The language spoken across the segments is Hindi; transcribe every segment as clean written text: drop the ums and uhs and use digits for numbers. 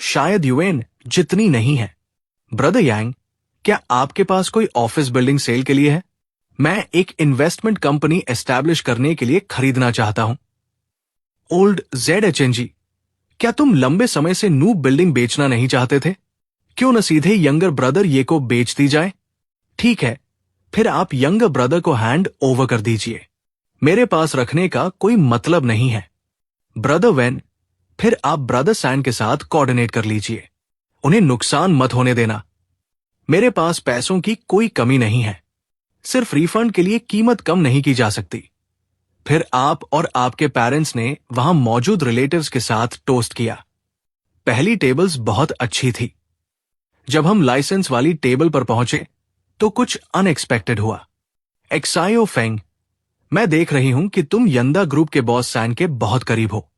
शायद यूएन जितनी नहीं है। ब्रदर यांग, क्या आपके पास कोई ऑफिस बिल्डिंग सेल के लिए है? मैं एक इन्वेस्टमेंट कंपनी एस्टैब्लिश करने के लिए खरीदना चाहता हूं। ओल्ड ZHNG, क्या तुम लंबे समय से नूब बिल्डिंग बेचना नहीं चाहते थे? क्यों न सीधे यंगर ब्रदर ये को बेच दी जाए? ठीक है, फिर आप यंगर ब्रदर को हैंड ओवर कर दीजिए। मेरे पास रखने का कोई मतलब नहीं है। ब्रदर वैन, फिर आप ब्रदर सैन के साथ कोऑर्डिनेट कर लीजिए। उन्हें नुकसान मत होने देना। मेरे पास पैसों की कोई कमी नहीं है, सिर्फ रिफंड के लिए कीमत कम नहीं की जा सकती। फिर आप और आपके पेरेंट्स ने वहां मौजूद रिलेटिव्स के साथ टोस्ट किया। पहली टेबल्स बहुत अच्छी थी। जब हम लाइसेंस वाली टेबल पर पहुंचे तो कुछ अनएक्सपेक्टेड हुआ। एक्सायो फेंग, मैं देख रही हूं कि तुम यंदा ग्रुप के बॉस सैन के बहुत करीब हो।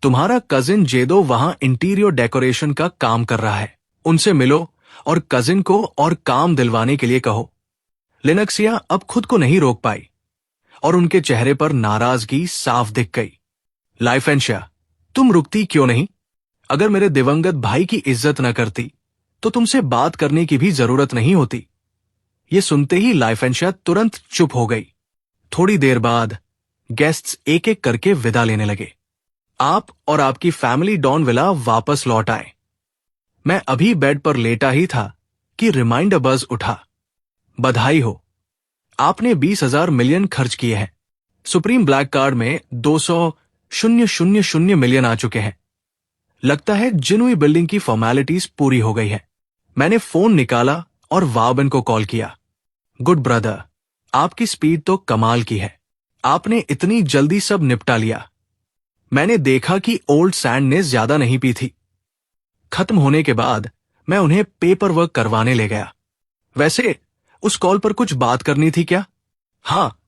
तुम्हारा कजिन जेदो वहां इंटीरियर डेकोरेशन का काम कर रहा है। उनसे मिलो और कजिन को और काम दिलवाने के लिए कहो। लिनक्सिया अब खुद को नहीं रोक पाई और उनके चेहरे पर नाराजगी साफ दिख गई। लाइफेंशिया, तुम रुकती क्यों नहीं? अगर मेरे दिवंगत भाई की इज्जत न करती तो तुमसे बात करने की भी जरूरत नहीं होती। ये सुनते ही लाइफेंशिया तुरंत चुप हो गई। थोड़ी देर बाद गेस्ट्स एक एक करके विदा लेने लगे। आप और आपकी फैमिली डॉन विला वापस लौट आए। मैं अभी बेड पर लेटा ही था कि रिमाइंडर बज उठा। बधाई हो, आपने 20,000 मिलियन खर्च किए हैं। सुप्रीम ब्लैक कार्ड में 200,000 मिलियन आ चुके हैं। लगता है जिनुई बिल्डिंग की फॉर्मेलिटीज पूरी हो गई है। मैंने फोन निकाला और वाबन को कॉल किया। गुड ब्रदर, आपकी स्पीड तो कमाल की है। आपने इतनी जल्दी सब निपटा लिया। मैंने देखा कि ओल्ड सैंड ने ज्यादा नहीं पी थी। खत्म होने के बाद मैं उन्हें पेपर वर्क करवाने ले गया। वैसे उस कॉल पर कुछ बात करनी थी क्या? हाँ,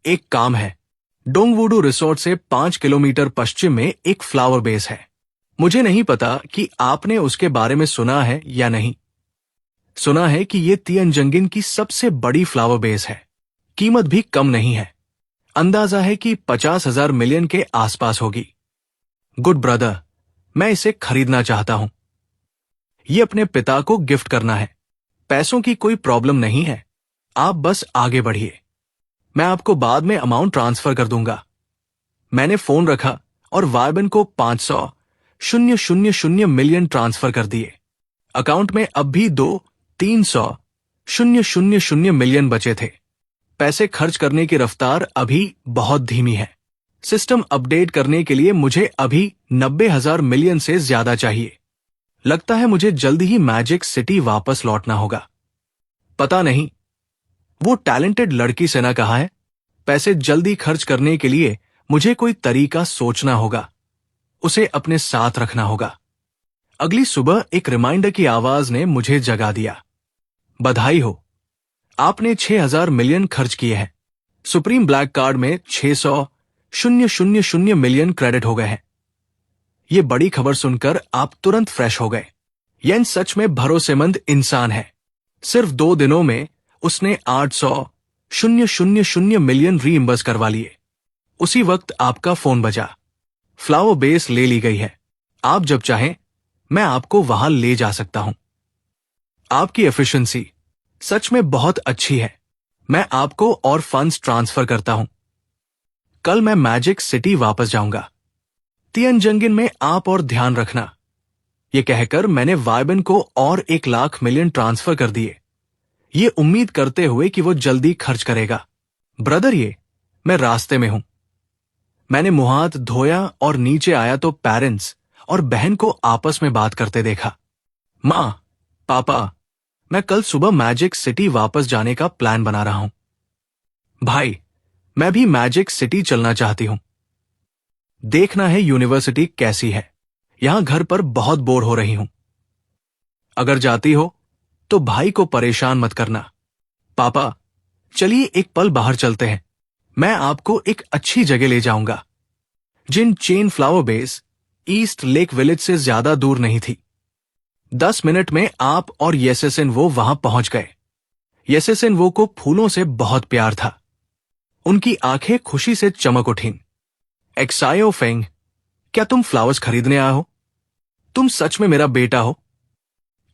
एक काम है। डोंगवुडू रिसोर्ट से 5 किलोमीटर पश्चिम में एक फ्लावर बेस है। मुझे नहीं पता कि आपने उसके बारे में सुना है या नहीं। सुना है कि यह तिएनजंगिन की सबसे बड़ी फ्लावर बेस है। कीमत भी कम नहीं है। अंदाजा है कि 50,000 मिलियन के आसपास होगी। गुड ब्रदर, मैं इसे खरीदना चाहता हूं। यह अपने पिता को गिफ्ट करना है। पैसों की कोई प्रॉब्लम नहीं है, आप बस आगे बढ़िए। मैं आपको बाद में अमाउंट ट्रांसफर कर दूंगा। मैंने फोन रखा और वायबन को 500,000 मिलियन ट्रांसफर कर दिए। अकाउंट में अब भी 200,000 मिलियन बचे थे। पैसे खर्च करने की रफ्तार अभी बहुत धीमी है। सिस्टम अपडेट करने के लिए मुझे अभी 90,000 मिलियन से ज्यादा चाहिए। लगता है मुझे जल्द ही मैजिक सिटी वापस लौटना होगा। पता नहीं वो टैलेंटेड लड़की से ना कहा है। पैसे जल्दी खर्च करने के लिए मुझे कोई तरीका सोचना होगा। उसे अपने साथ रखना होगा। अगली सुबह एक रिमाइंडर की आवाज ने मुझे जगा दिया। बधाई हो, आपने 6,000 मिलियन खर्च किए हैं। सुप्रीम ब्लैक कार्ड में 600,000 मिलियन क्रेडिट हो गए हैं। ये बड़ी खबर सुनकर आप तुरंत फ्रेश हो गए। येन सच में भरोसेमंद इंसान है। सिर्फ 2 दिनों में उसने 800,000 मिलियन रीइंबर्स करवा लिए। उसी वक्त आपका फोन बजा। फ्लावर बेस ले ली गई है। आप जब चाहें मैं आपको वहां ले जा सकता हूं। आपकी एफिशिएंसी सच में बहुत अच्छी है। मैं आपको और फंड्स ट्रांसफर करता हूं। कल मैं मैजिक सिटी वापस जाऊंगा। तिएनजंगिन में आप और ध्यान रखना। यह कहकर मैंने वायबन को और 1 लाख मिलियन ट्रांसफर कर दिए, ये उम्मीद करते हुए कि वो जल्दी खर्च करेगा। ब्रदर, मैं रास्ते में हूं। मैंने मुंह हाथ धोया और नीचे आया तो पेरेंट्स और बहन को आपस में बात करते देखा। मां, पापा, मैं कल सुबह मैजिक सिटी वापस जाने का प्लान बना रहा हूं। भाई, मैं भी मैजिक सिटी चलना चाहती हूं। देखना है यूनिवर्सिटी कैसी है। यहां घर पर बहुत बोर हो रही हूं। अगर जाती हो तो भाई को परेशान मत करना। पापा, चलिए एक पल बाहर चलते हैं। मैं आपको एक अच्छी जगह ले जाऊंगा। Jin Chen flower base East Lake village से ज्यादा दूर नहीं थी। 10 मिनट में आप और येसेसिन वो वहां पहुंच गए। येसेसिन वो को फूलों से बहुत प्यार था। उनकी आंखें खुशी से चमक उठीं। एक्सायो फेंग, क्या तुम फ्लावर्स खरीदने आए हो? तुम सच में मेरा बेटा हो?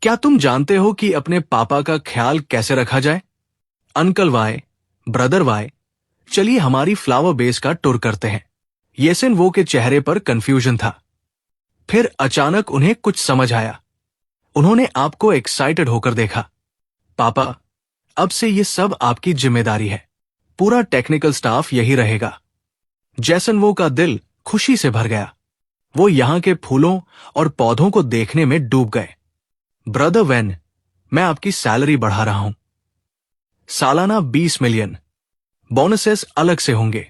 क्या तुम जानते हो कि अपने पापा का ख्याल कैसे रखा जाए? अंकल वाई, ब्रदर वाई, चलिए हमारी फ्लावर बेस का टूर करते हैं। येसिन वो के चेहरे पर कंफ्यूजन था। फिर अचानक उन्हें कुछ समझ आया। उन्होंने आपको एक्साइटेड होकर देखा। पापा, अब से ये सब आपकी जिम्मेदारी है। पूरा टेक्निकल स्टाफ यही रहेगा। जैसन वो का दिल खुशी से भर गया। वो यहां के फूलों और पौधों को देखने में डूब गए। ब्रदर वेन, मैं आपकी सैलरी बढ़ा रहा हूं। सालाना 20 मिलियन। बोनसेस अलग से होंगे।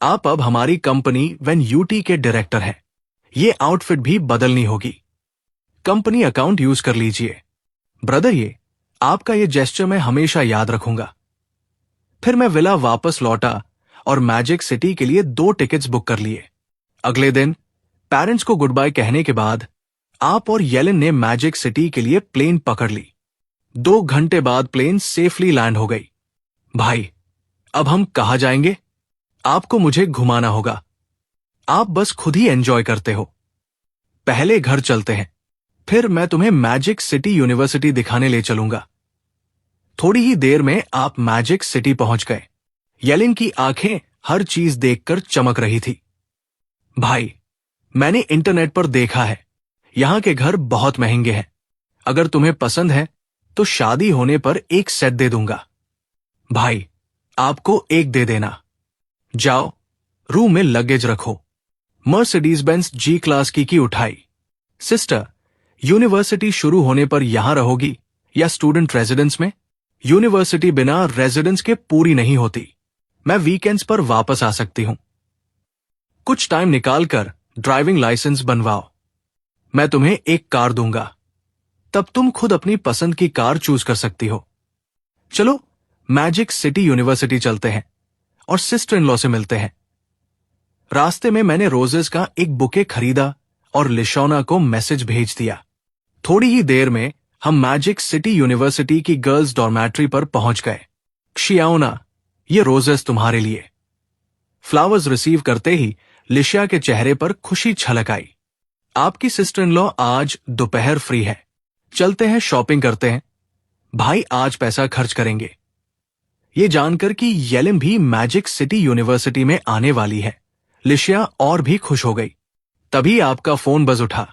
आप अब हमारी कंपनी वेन यूटी के डायरेक्टर हैं। ये आउटफिट भी बदलनी होगी। कंपनी अकाउंट यूज कर लीजिए। ब्रदर, ये आपका ये जेस्चर मैं हमेशा याद रखूंगा। फिर मैं विला वापस लौटा और मैजिक सिटी के लिए 2 टिकट्स बुक कर लिए। अगले दिन पेरेंट्स को गुड बाय कहने के बाद आप और येलेन ने मैजिक सिटी के लिए प्लेन पकड़ ली। 2 घंटे बाद प्लेन सेफली लैंड हो गई। भाई, अब हम कहाँ जाएंगे? आपको मुझे घुमाना होगा। आप बस खुद ही एंजॉय करते हो। पहले घर चलते हैं, फिर मैं तुम्हें मैजिक सिटी यूनिवर्सिटी दिखाने ले चलूंगा। थोड़ी ही देर में आप मैजिक सिटी पहुंच गए। येलिन की आंखें हर चीज देखकर चमक रही थी। भाई, मैंने इंटरनेट पर देखा है, यहां के घर बहुत महंगे हैं। अगर तुम्हें पसंद है तो शादी होने पर एक सेट दे दूंगा। भाई, आपको एक दे देना। जाओ, रूम में लगेज रखो। मर्सिडीज बेंज जी क्लास की उठाई। सिस्टर, यूनिवर्सिटी शुरू होने पर यहां रहोगी या स्टूडेंट रेजिडेंस में? यूनिवर्सिटी बिना रेजिडेंस के पूरी नहीं होती। मैं वीकेंड्स पर वापस आ सकती हूं। कुछ टाइम निकालकर ड्राइविंग लाइसेंस बनवाओ। मैं तुम्हें एक कार दूंगा, तब तुम खुद अपनी पसंद की कार चूज कर सकती हो। चलो मैजिक सिटी यूनिवर्सिटी चलते हैं और सिस्टर इन लॉ से मिलते हैं। रास्ते में मैंने रोजेस का एक बुके खरीदा और लिशोना को मैसेज भेज दिया। थोड़ी ही देर में हम मैजिक सिटी यूनिवर्सिटी की गर्ल्स डॉर्मेट्री पर पहुंच गए। शियाओना, ये रोजेस तुम्हारे लिए। फ्लावर्स रिसीव करते ही लिशिया के चेहरे पर खुशी छलक आई। आपकी सिस्टर इन लॉ आज दोपहर फ्री है। चलते हैं, शॉपिंग करते हैं। भाई, आज पैसा खर्च करेंगे। ये जानकर कि येलिन भी मैजिक सिटी यूनिवर्सिटी में आने वाली है, लिशिया और भी खुश हो गई। तभी आपका फोन बज उठा।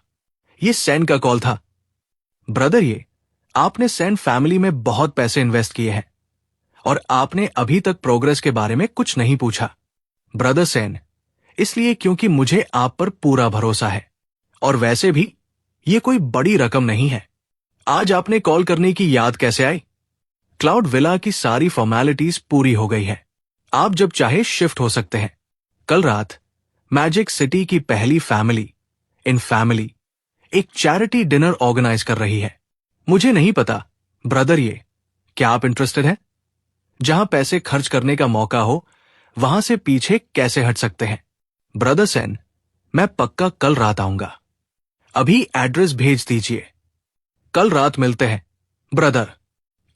ये सैन का कॉल था। ब्रदर, ये आपने सैन फैमिली में बहुत पैसे इन्वेस्ट किए हैं और आपने अभी तक प्रोग्रेस के बारे में कुछ नहीं पूछा। ब्रदर सैन, इसलिए क्योंकि मुझे आप पर पूरा भरोसा है, और वैसे भी ये कोई बड़ी रकम नहीं है। आज आपने कॉल करने की याद कैसे आई? क्लाउड विला की सारी फॉर्मेलिटीज पूरी हो गई है। आप जब चाहे शिफ्ट हो सकते हैं। कल रात मैजिक सिटी की पहली फैमिली इन फैमिली एक चैरिटी डिनर ऑर्गेनाइज कर रही है। मुझे नहीं पता ब्रदर, ये क्या आप इंटरेस्टेड हैं? जहां पैसे खर्च करने का मौका हो वहां से पीछे कैसे हट सकते हैं? ब्रदर सैन, मैं पक्का कल रात आऊंगा। अभी एड्रेस भेज दीजिए। कल रात मिलते हैं। ब्रदर,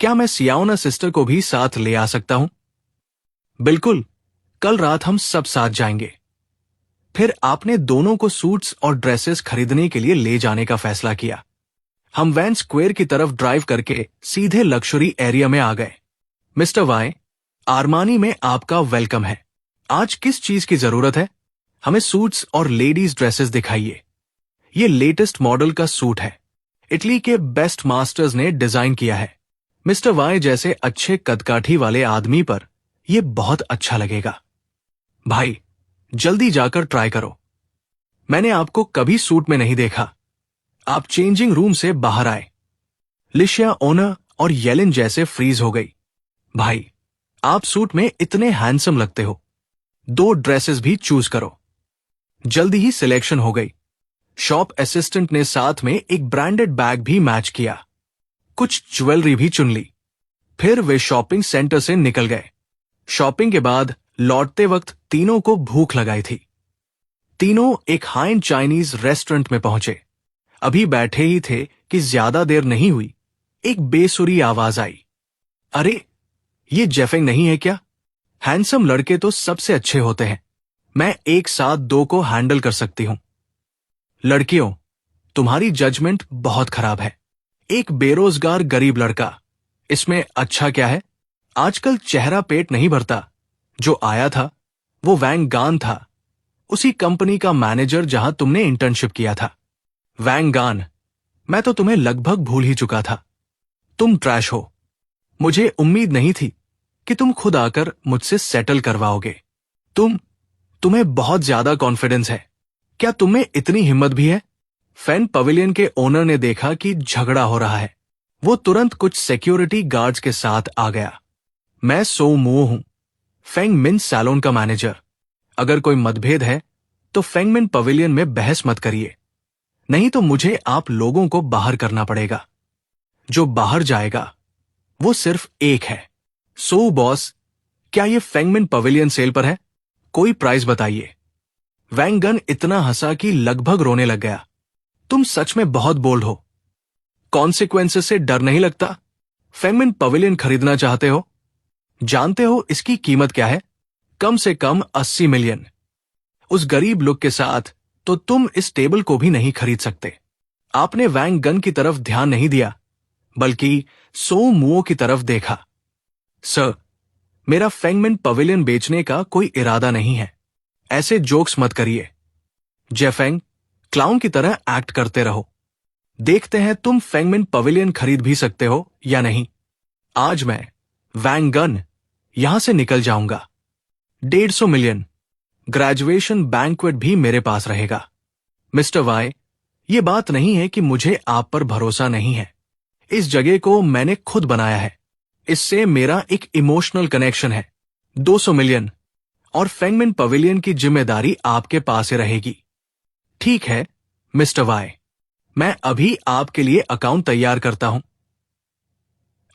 क्या मैं सियाओना सिस्टर को भी साथ ले आ सकता हूं? बिल्कुल, कल रात हम सब साथ जाएंगे। फिर आपने दोनों को सूट्स और ड्रेसेस खरीदने के लिए ले जाने का फैसला किया। हम वैन स्क्वायर की तरफ ड्राइव करके सीधे लक्जरी एरिया में आ गए। मिस्टर वाई, आरमानी में आपका वेलकम है। आज किस चीज की जरूरत है? हमें सूट्स और लेडीज ड्रेसेस दिखाइए। ये लेटेस्ट मॉडल का सूट है। इटली के बेस्ट मास्टर्स ने डिजाइन किया है। मिस्टर वाई जैसे अच्छे कदकाठी वाले आदमी पर यह बहुत अच्छा लगेगा। भाई, जल्दी जाकर ट्राई करो। मैंने आपको कभी सूट में नहीं देखा। आप चेंजिंग रूम से बाहर आए। लिशिया, ओनर और येलिन जैसे फ्रीज हो गई। भाई, आप सूट में इतने हैंडसम लगते हो। 2 ड्रेसेस भी चूज करो। जल्दी ही सिलेक्शन हो गई। शॉप असिस्टेंट ने साथ में एक ब्रांडेड बैग भी मैच किया। कुछ ज्वेलरी भी चुन ली। फिर वे शॉपिंग सेंटर से निकल गए। शॉपिंग के बाद लौटते वक्त तीनों को भूख लगाई थी। तीनों एक हाई एंड चाइनीज रेस्टोरेंट में पहुंचे। अभी बैठे ही थे कि ज्यादा देर नहीं हुई, एक बेसुरी आवाज आई। अरे, ये जेफेंग नहीं है क्या? हैंडसम लड़के तो सबसे अच्छे होते हैं। मैं एक साथ 2 को हैंडल कर सकती हूं। लड़कियों, तुम्हारी जजमेंट बहुत खराब है। एक बेरोजगार गरीब लड़का, इसमें अच्छा क्या है? आजकल चेहरा पेट नहीं भरता। जो आया था वो वैंग गान था, उसी कंपनी का मैनेजर जहां तुमने इंटर्नशिप किया था। वैंग गान, मैं तो तुम्हें लगभग भूल ही चुका था। तुम ट्रैश हो। मुझे उम्मीद नहीं थी कि तुम खुद आकर मुझसे सेटल करवाओगे। तुम्हें बहुत ज्यादा कॉन्फिडेंस है। क्या तुम्हें इतनी हिम्मत भी है? फैन पवेलियन के ओनर ने देखा कि झगड़ा हो रहा है। वो तुरंत कुछ सिक्योरिटी गार्ड्स के साथ आ गया। मैं सो मुओ हूं, फेंग मिन सैलून का मैनेजर। अगर कोई मतभेद है तो फेंग मिन पवेलियन में बहस मत करिए, नहीं तो मुझे आप लोगों को बाहर करना पड़ेगा। जो बाहर जाएगा वो सिर्फ एक है। सो बॉस, क्या ये फेंग मिन पवेलियन सेल पर है? कोई प्राइस बताइए। वैंग गन इतना हंसा कि लगभग रोने लग गया। तुम सच में बहुत बोल्ड हो। कॉन्सिक्वेंसेस से डर नहीं लगता? फेंग मिन पवेलियन खरीदना चाहते हो? जानते हो इसकी कीमत क्या है? कम से कम 80 मिलियन। उस गरीब लुक के साथ तो तुम इस टेबल को भी नहीं खरीद सकते। आपने वैंग गन की तरफ ध्यान नहीं दिया, बल्कि सो मुओ की तरफ देखा। सर, मेरा फेंग मिन पवेलियन बेचने का कोई इरादा नहीं है। ऐसे जोक्स मत करिए। जेफेंग, क्लाउन की तरह एक्ट करते रहो। देखते हैं तुम फेंग मिन पवेलियन खरीद भी सकते हो या नहीं। आज मैं वैंग गन यहां से निकल जाऊंगा। 150 मिलियन। ग्रेजुएशन बैंक्वेट भी मेरे पास रहेगा। मिस्टर वाई, ये बात नहीं है कि मुझे आप पर भरोसा नहीं है। इस जगह को मैंने खुद बनाया है। इससे मेरा एक इमोशनल कनेक्शन है। 200 मिलियन, और फेंग मिन पवेलियन की जिम्मेदारी आपके पास ही रहेगी। ठीक है मिस्टर वाई, मैं अभी आपके लिए अकाउंट तैयार करता हूं।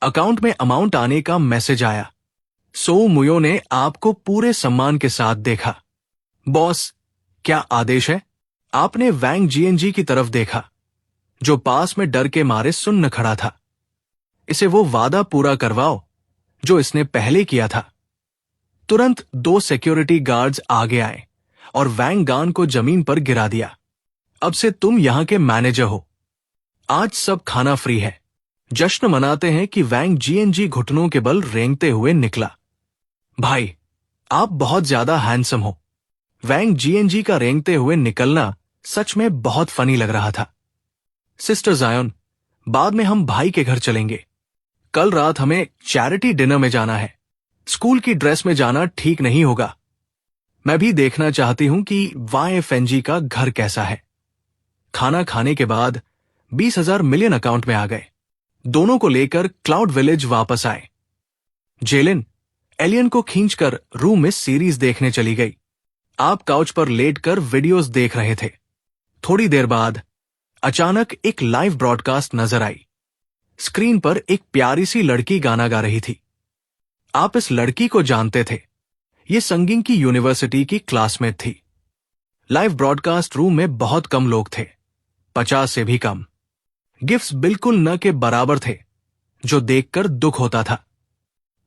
अकाउंट में अमाउंट आने का मैसेज आया। सो मुयो ने आपको पूरे सम्मान के साथ देखा। बॉस, क्या आदेश है? आपने वैंग जीएनजी की तरफ देखा, जो पास में डर के मारे सुन्न खड़ा था। इसे वो वादा पूरा करवाओ जो इसने पहले किया था। तुरंत 2 सिक्योरिटी गार्ड्स आगे आए और वैंग गान को जमीन पर गिरा दिया। अब से तुम यहां के मैनेजर हो। आज सब खाना फ्री है। जश्न मनाते हैं कि वैंग जीएनजी घुटनों के बल रेंगते हुए निकला। भाई, आप बहुत ज्यादा हैंडसम हो। वैंग जीएनजी का रेंगते हुए निकलना सच में बहुत फनी लग रहा था। सिस्टर जायोन, बाद में हम भाई के घर चलेंगे। कल रात हमें चैरिटी डिनर में जाना है। स्कूल की ड्रेस में जाना ठीक नहीं होगा। मैं भी देखना चाहती हूं कि वाईएफएनजी का घर कैसा है। खाना खाने के बाद 20,000 मिलियन अकाउंट में आ गए। दोनों को लेकर क्लाउड विलेज वापस आए। जेलिन एलियन को खींचकर रूम में सीरीज देखने चली गई। आप काउच पर लेटकर वीडियोस देख रहे थे। थोड़ी देर बाद अचानक एक लाइव ब्रॉडकास्ट नजर आई। स्क्रीन पर एक प्यारी सी लड़की गाना गा रही थी। आप इस लड़की को जानते थे। ये संगिंग की यूनिवर्सिटी की क्लासमेट थी। लाइव ब्रॉडकास्ट रूम में बहुत कम लोग थे, 50 से भी कम। गिफ्ट्स बिल्कुल न के बराबर थे, जो देखकर दुख होता था।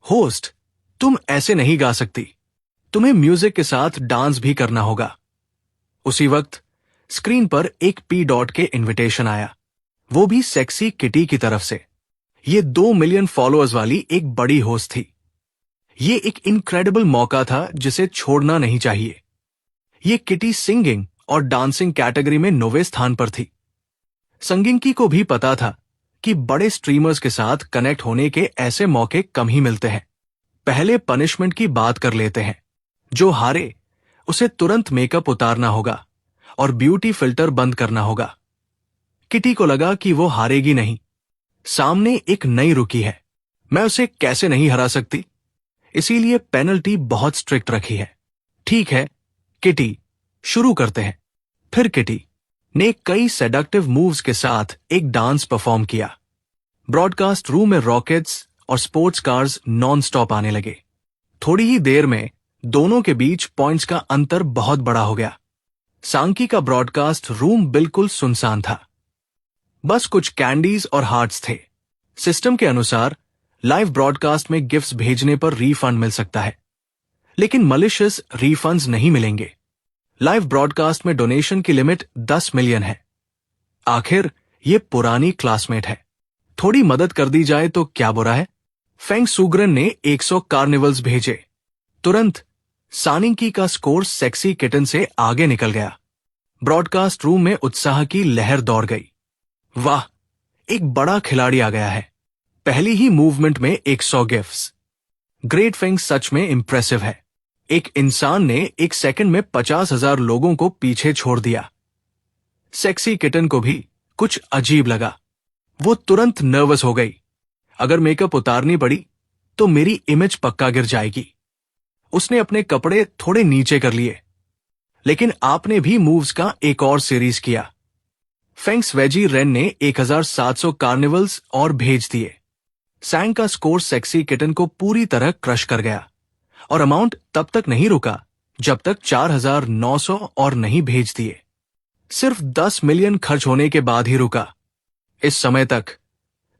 होस्ट, तुम ऐसे नहीं गा सकती। तुम्हें म्यूजिक के साथ डांस भी करना होगा। उसी वक्त स्क्रीन पर एक पी डॉट के इनविटेशन आया, वो भी सेक्सी किटी की तरफ से। ये 2 मिलियन फॉलोअर्स वाली एक बड़ी होस्ट थी। ये एक इनक्रेडिबल मौका था जिसे छोड़ना नहीं चाहिए। ये किटी सिंगिंग और डांसिंग कैटेगरी में 9वें स्थान पर थी। संगिंकी को भी पता था कि बड़े स्ट्रीमर्स के साथ कनेक्ट होने के ऐसे मौके कम ही मिलते हैं। पहले पनिशमेंट की बात कर लेते हैं। जो हारे उसे तुरंत मेकअप उतारना होगा और ब्यूटी फिल्टर बंद करना होगा। किटी को लगा कि वो हारेगी नहीं। सामने एक नई रुकी है, मैं उसे कैसे नहीं हरा सकती। इसीलिए पेनल्टी बहुत स्ट्रिक्ट रखी है। ठीक है किटी, शुरू करते हैं। फिर किटी ने कई सेडक्टिव मूव्स के साथ एक डांस परफॉर्म किया। ब्रॉडकास्ट रूम में रॉकेट्स और स्पोर्ट्स कार्स नॉन स्टॉप आने लगे। थोड़ी ही देर में दोनों के बीच पॉइंट्स का अंतर बहुत बड़ा हो गया। सांकी का ब्रॉडकास्ट रूम बिल्कुल सुनसान था। बस कुछ कैंडीज और हार्ट्स थे। सिस्टम के अनुसार लाइव ब्रॉडकास्ट में गिफ्ट्स भेजने पर रीफंड मिल सकता है, लेकिन मलिशियस रीफंड्स नहीं मिलेंगे। लाइव ब्रॉडकास्ट में डोनेशन की लिमिट 10 मिलियन है। आखिर ये पुरानी क्लासमेट है, थोड़ी मदद कर दी जाए तो क्या बुरा है। फेंग सुग्रन ने 100 कार्निवल्स भेजे। तुरंत सानिंकी का स्कोर सेक्सी किटन से आगे निकल गया। ब्रॉडकास्ट रूम में उत्साह की लहर दौड़ गई। वाह, एक बड़ा खिलाड़ी आ गया है। पहली ही मूवमेंट में 100 गिफ्ट्स। ग्रेट फेंग सच में इंप्रेसिव है। एक इंसान ने एक सेकंड में 50,000 लोगों को पीछे छोड़ दिया। सेक्सी किटन को भी कुछ अजीब लगा। वो तुरंत नर्वस हो गई। अगर मेकअप उतारनी पड़ी तो मेरी इमेज पक्का गिर जाएगी। उसने अपने कपड़े थोड़े नीचे कर लिए। लेकिन आपने भी मूव्स का एक और सीरीज किया। फेंग स्वेजी रेन ने 1700 कार्निवल्स और भेज दिए। सैंग का स्कोर सेक्सी किटन को पूरी तरह क्रश कर गया और अमाउंट तब तक नहीं रुका जब तक 4900 और नहीं भेज दिए। सिर्फ 10 मिलियन खर्च होने के बाद ही रुका। इस समय तक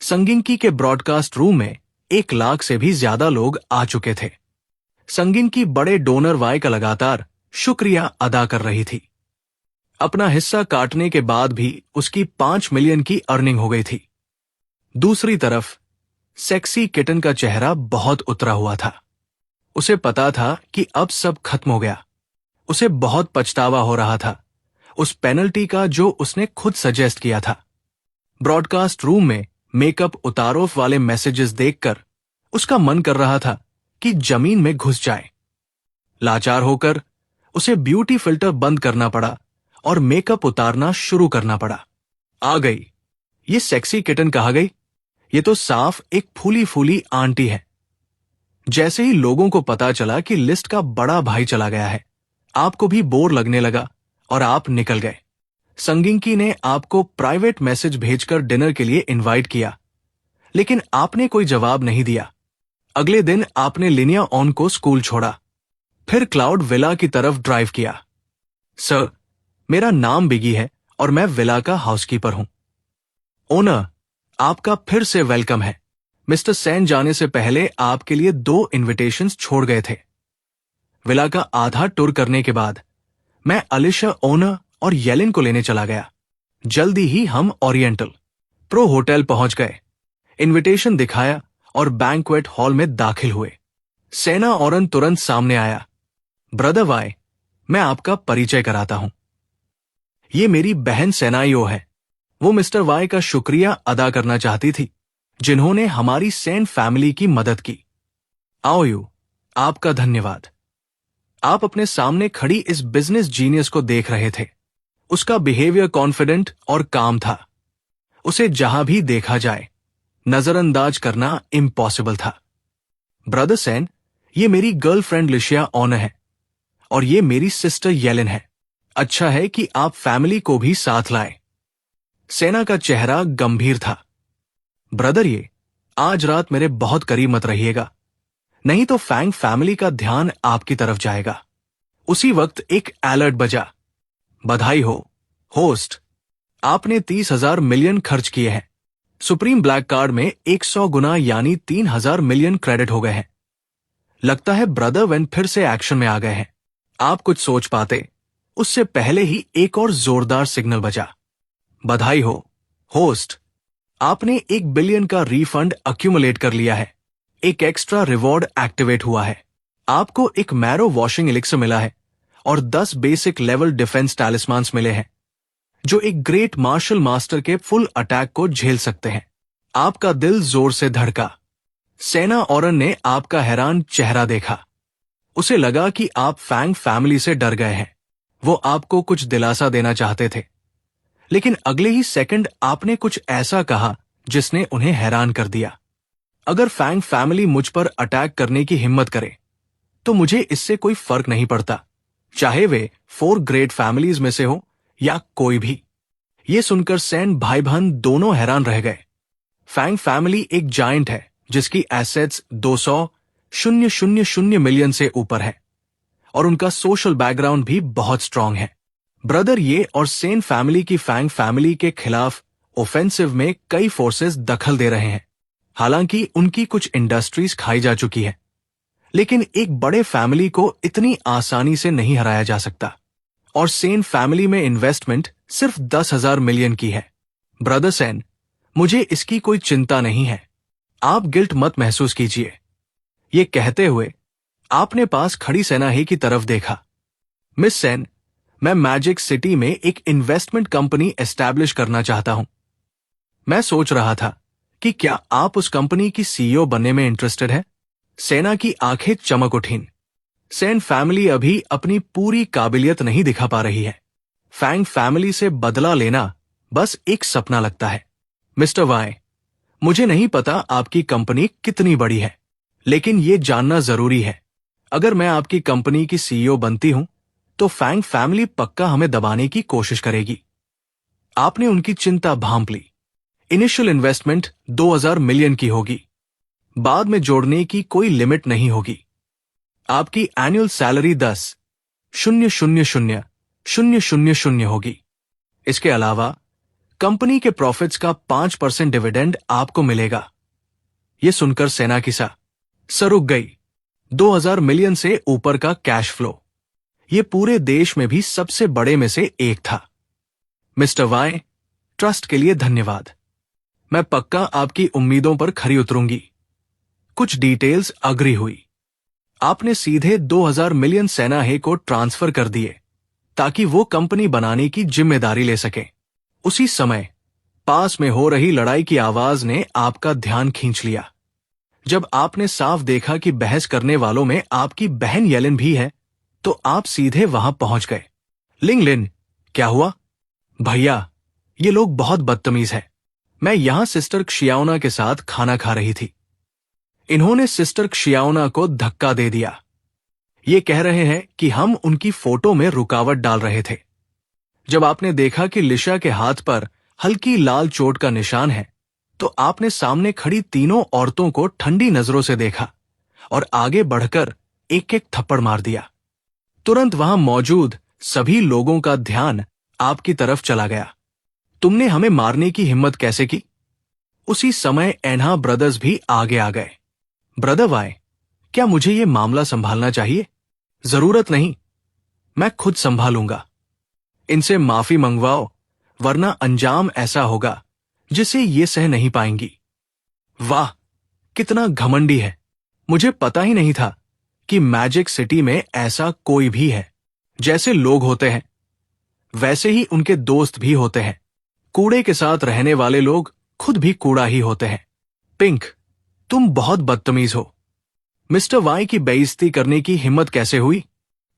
संगिंकी के ब्रॉडकास्ट रूम में 1 लाख से भी ज्यादा लोग आ चुके थे। संगिंकी बड़े डोनर वाई का लगातार शुक्रिया अदा कर रही थी। अपना हिस्सा काटने के बाद भी उसकी 5 मिलियन की अर्निंग हो गई थी। दूसरी तरफ सेक्सी किटन का चेहरा बहुत उतरा हुआ था। उसे पता था कि अब सब खत्म हो गया। उसे बहुत पछतावा हो रहा था उस पेनल्टी का जो उसने खुद सजेस्ट किया था। ब्रॉडकास्ट रूम में मेकअप उतारोफ वाले मैसेजेस देखकर उसका मन कर रहा था कि जमीन में घुस जाए। लाचार होकर उसे ब्यूटी फिल्टर बंद करना पड़ा और मेकअप उतारना शुरू करना पड़ा। आ गई, ये सेक्सी किटन कहाँ गई? ये तो साफ एक फूली फूली आंटी है। जैसे ही लोगों को पता चला कि लिस्ट का बड़ा भाई चला गया है, आपको भी बोर लगने लगा और आप निकल गए। संगिंकी ने आपको प्राइवेट मैसेज भेजकर डिनर के लिए इनवाइट किया, लेकिन आपने कोई जवाब नहीं दिया। अगले दिन आपने लिनिया ऑन को स्कूल छोड़ा, फिर क्लाउड विला की तरफ ड्राइव किया। सर, मेरा नाम बिगी है और मैं विला का हाउसकीपर हूं। ओनर, आपका फिर से वेलकम है। मिस्टर सेन जाने से पहले आपके लिए 2 इनविटेशंस छोड़ गए थे। विला का आधा टूर करने के बाद मैं अलिशा, ओनर और येलिन को लेने चला गया। जल्दी ही हम ओरिएंटल प्रो होटल पहुंच गए। इनविटेशन दिखाया और बैंक्वेट हॉल में दाखिल हुए। सेना औरन तुरंत सामने आया। ब्रदर वाई, मैं आपका परिचय कराता हूं। ये मेरी बहन सेनाइयो है। वो मिस्टर वाई का शुक्रिया अदा करना चाहती थी, जिन्होंने हमारी सेन फैमिली की मदद की। आओ यू, आपका धन्यवाद। आप अपने सामने खड़ी इस बिजनेस जीनियस को देख रहे थे। उसका बिहेवियर कॉन्फिडेंट और काम था। उसे जहां भी देखा जाए नजरअंदाज करना इम्पॉसिबल था। ब्रदर सेन, ये मेरी गर्लफ्रेंड लिशिया ऑनर है और ये मेरी सिस्टर येलिन है। अच्छा है कि आप फैमिली को भी साथ लाए। सेना का चेहरा गंभीर था। ब्रदर, ये आज रात मेरे बहुत करीब मत रहिएगा, नहीं तो फैंग फैमिली का ध्यान आपकी तरफ जाएगा। उसी वक्त एक अलर्ट बजा। बधाई हो होस्ट, आपने 30,000 मिलियन खर्च किए हैं। सुप्रीम ब्लैक कार्ड में 100 गुना यानी 3,000 मिलियन क्रेडिट हो गए हैं। लगता है ब्रदर वेन फिर से एक्शन में आ गए हैं। आप कुछ सोच पाते उससे पहले ही एक और जोरदार सिग्नल बजा। बधाई हो होस्ट, आपने 1 बिलियन का रिफंड अक्यूमुलेट कर लिया है। एक एक्स्ट्रा रिवॉर्ड एक्टिवेट हुआ है। आपको एक मैरो वॉशिंग एलिक्सर मिला है और 10 बेसिक लेवल डिफेंस टैलिस्मान्स मिले हैं, जो एक ग्रेट मार्शल मास्टर के फुल अटैक को झेल सकते हैं। आपका दिल जोर से धड़का। सेना औरन ने आपका हैरान चेहरा देखा। उसे लगा कि आप फैंग फैमिली से डर गए हैं। वो आपको कुछ दिलासा देना चाहते थे, लेकिन अगले ही सेकंड आपने कुछ ऐसा कहा जिसने उन्हें हैरान कर दिया। अगर फैंग फैमिली मुझ पर अटैक करने की हिम्मत करे तो मुझे इससे कोई फर्क नहीं पड़ता, चाहे वे 4 ग्रेट फैमिलीज में से हो या कोई भी। ये सुनकर सेन भाई बहन दोनों हैरान रह गए। फैंग फैमिली एक जायंट है जिसकी एसेट्स 200,000 मिलियन से ऊपर है और उनका सोशल बैकग्राउंड भी बहुत स्ट्रांग है। ब्रदर, ये और सेन फैमिली की फैंग फैमिली के खिलाफ ऑफेंसिव में कई फोर्सेस दखल दे रहे हैं। हालांकि उनकी कुछ इंडस्ट्रीज खाई जा चुकी है, लेकिन एक बड़े फैमिली को इतनी आसानी से नहीं हराया जा सकता। और सेन फैमिली में इन्वेस्टमेंट सिर्फ 10,000 मिलियन की है। ब्रदर सेन, मुझे इसकी कोई चिंता नहीं है। आप गिल्ट मत महसूस कीजिए। ये कहते हुए आपने पास खड़ी सेनाही की तरफ देखा। मिस सेन, मैं मैजिक सिटी में एक इन्वेस्टमेंट कंपनी एस्टैब्लिश करना चाहता हूं। मैं सोच रहा था कि क्या आप उस कंपनी की सीईओ बनने में इंटरेस्टेड है? सेना की आंखें चमक उठीं। सेन फैमिली अभी अपनी पूरी काबिलियत नहीं दिखा पा रही है। फैंग फैमिली से बदला लेना बस एक सपना लगता है। मिस्टर वाई, मुझे नहीं पता आपकी कंपनी कितनी बड़ी है, लेकिन यह जानना जरूरी है। अगर मैं आपकी कंपनी की सीईओ बनती हूं, तो फैंग फैमिली पक्का हमें दबाने की कोशिश करेगी। आपने उनकी चिंता भांप ली। इनिशियल इन्वेस्टमेंट 2000 मिलियन की होगी। बाद में जोड़ने की कोई लिमिट नहीं होगी। आपकी एनुअल सैलरी 10,000,000 होगी। इसके अलावा कंपनी के प्रॉफिट्स का 5% डिविडेंड आपको मिलेगा। यह सुनकर सेना की सा रुक गई। 2000 मिलियन से ऊपर का कैश फ्लो, यह पूरे देश में भी सबसे बड़े में से एक था। मिस्टर वाई, ट्रस्ट के लिए धन्यवाद। मैं पक्का आपकी उम्मीदों पर खरी उतरूंगी। कुछ डिटेल्स अग्री हुई। आपने सीधे 2000 मिलियन सेनाहे को ट्रांसफर कर दिए ताकि वो कंपनी बनाने की जिम्मेदारी ले सके। उसी समय पास में हो रही लड़ाई की आवाज ने आपका ध्यान खींच लिया। जब आपने साफ देखा कि बहस करने वालों में आपकी बहन येलिन भी है, तो आप सीधे वहां पहुंच गए। लिंग लिन, क्या हुआ? भैया, ये लोग बहुत बदतमीज हैं। मैं यहां सिस्टर क्शियाओना के साथ खाना खा रही थी। इन्होंने सिस्टर क्शियाओना को धक्का दे दिया। ये कह रहे हैं कि हम उनकी फोटो में रुकावट डाल रहे थे। जब आपने देखा कि लिशा के हाथ पर हल्की लाल चोट का निशान है, तो आपने सामने खड़ी तीनों औरतों को ठंडी नजरों से देखा और आगे बढ़कर एक एक थप्पड़ मार दिया। तुरंत वहां मौजूद सभी लोगों का ध्यान आपकी तरफ चला गया। तुमने हमें मारने की हिम्मत कैसे की? उसी समय एन्हा ब्रदर्स भी आगे आ गए। ब्रदर वाई, क्या मुझे यह मामला संभालना चाहिए? जरूरत नहीं, मैं खुद संभालूंगा। इनसे माफी मंगवाओ, वरना अंजाम ऐसा होगा जिसे ये सह नहीं पाएंगी। वाह, कितना घमंडी है। मुझे पता ही नहीं था कि मैजिक सिटी में ऐसा कोई भी है। जैसे लोग होते हैं, वैसे ही उनके दोस्त भी होते हैं। कूड़े के साथ रहने वाले लोग खुद भी कूड़ा ही होते हैं। पिंक, तुम बहुत बदतमीज हो। मिस्टर वाई की बेइज्जती करने की हिम्मत कैसे हुई?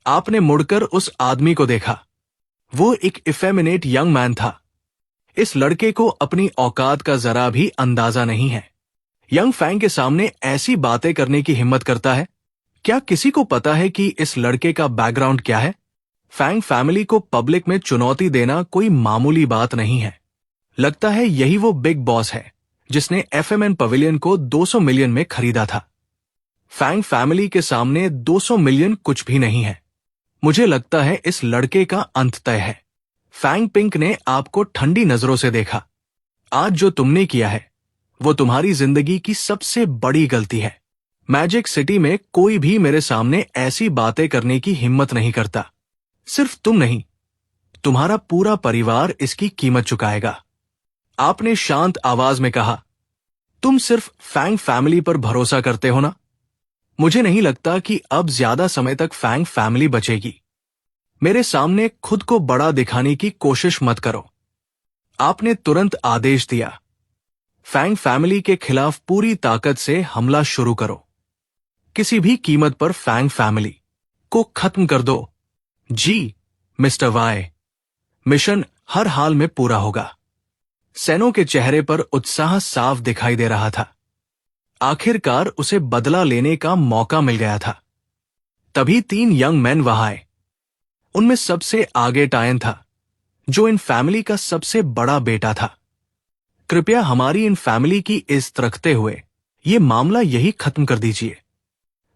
आपने मुड़कर उस आदमी को देखा। वो एक इफेमिनेट यंग मैन था। इस लड़के को अपनी औकात का जरा भी अंदाजा नहीं है। यंग फैंग के सामने ऐसी बातें करने की हिम्मत करता है। क्या किसी को पता है कि इस लड़के का बैकग्राउंड क्या है? फैंग फैमिली को पब्लिक में चुनौती देना कोई मामूली बात नहीं है। लगता है यही वो बिग बॉस है जिसने एफएमएन पवेलियन को 200 मिलियन में खरीदा था। फैंग फैमिली के सामने 200 मिलियन कुछ भी नहीं है। मुझे लगता है इस लड़के का अंत तय है। फैंग पिंक ने आपको ठंडी नजरों से देखा। आज जो तुमने किया है, वो तुम्हारी जिंदगी की सबसे बड़ी गलती है। मैजिक सिटी में कोई भी मेरे सामने ऐसी बातें करने की हिम्मत नहीं करता। सिर्फ तुम नहीं, तुम्हारा पूरा परिवार इसकी कीमत चुकाएगा। आपने शांत आवाज में कहा, तुम सिर्फ फैंग फैमिली पर भरोसा करते हो ना? मुझे नहीं लगता कि अब ज्यादा समय तक फैंग फैमिली बचेगी। मेरे सामने खुद को बड़ा दिखाने की कोशिश मत करो। आपने तुरंत आदेश दिया, फैंग फैमिली के खिलाफ पूरी ताकत से हमला शुरू करो। किसी भी कीमत पर फैंग फैमिली को खत्म कर दो। जी, मिस्टर वाई, मिशन हर हाल में पूरा होगा। सेनो के चेहरे पर उत्साह साफ दिखाई दे रहा था। आखिरकार उसे बदला लेने का मौका मिल गया था। तभी 3 यंग मैन वहां आए। उनमें सबसे आगे टायन था, जो इन फैमिली का सबसे बड़ा बेटा था। कृपया हमारी इन फैमिली की इज्जत रखते हुए ये मामला यही खत्म कर दीजिए।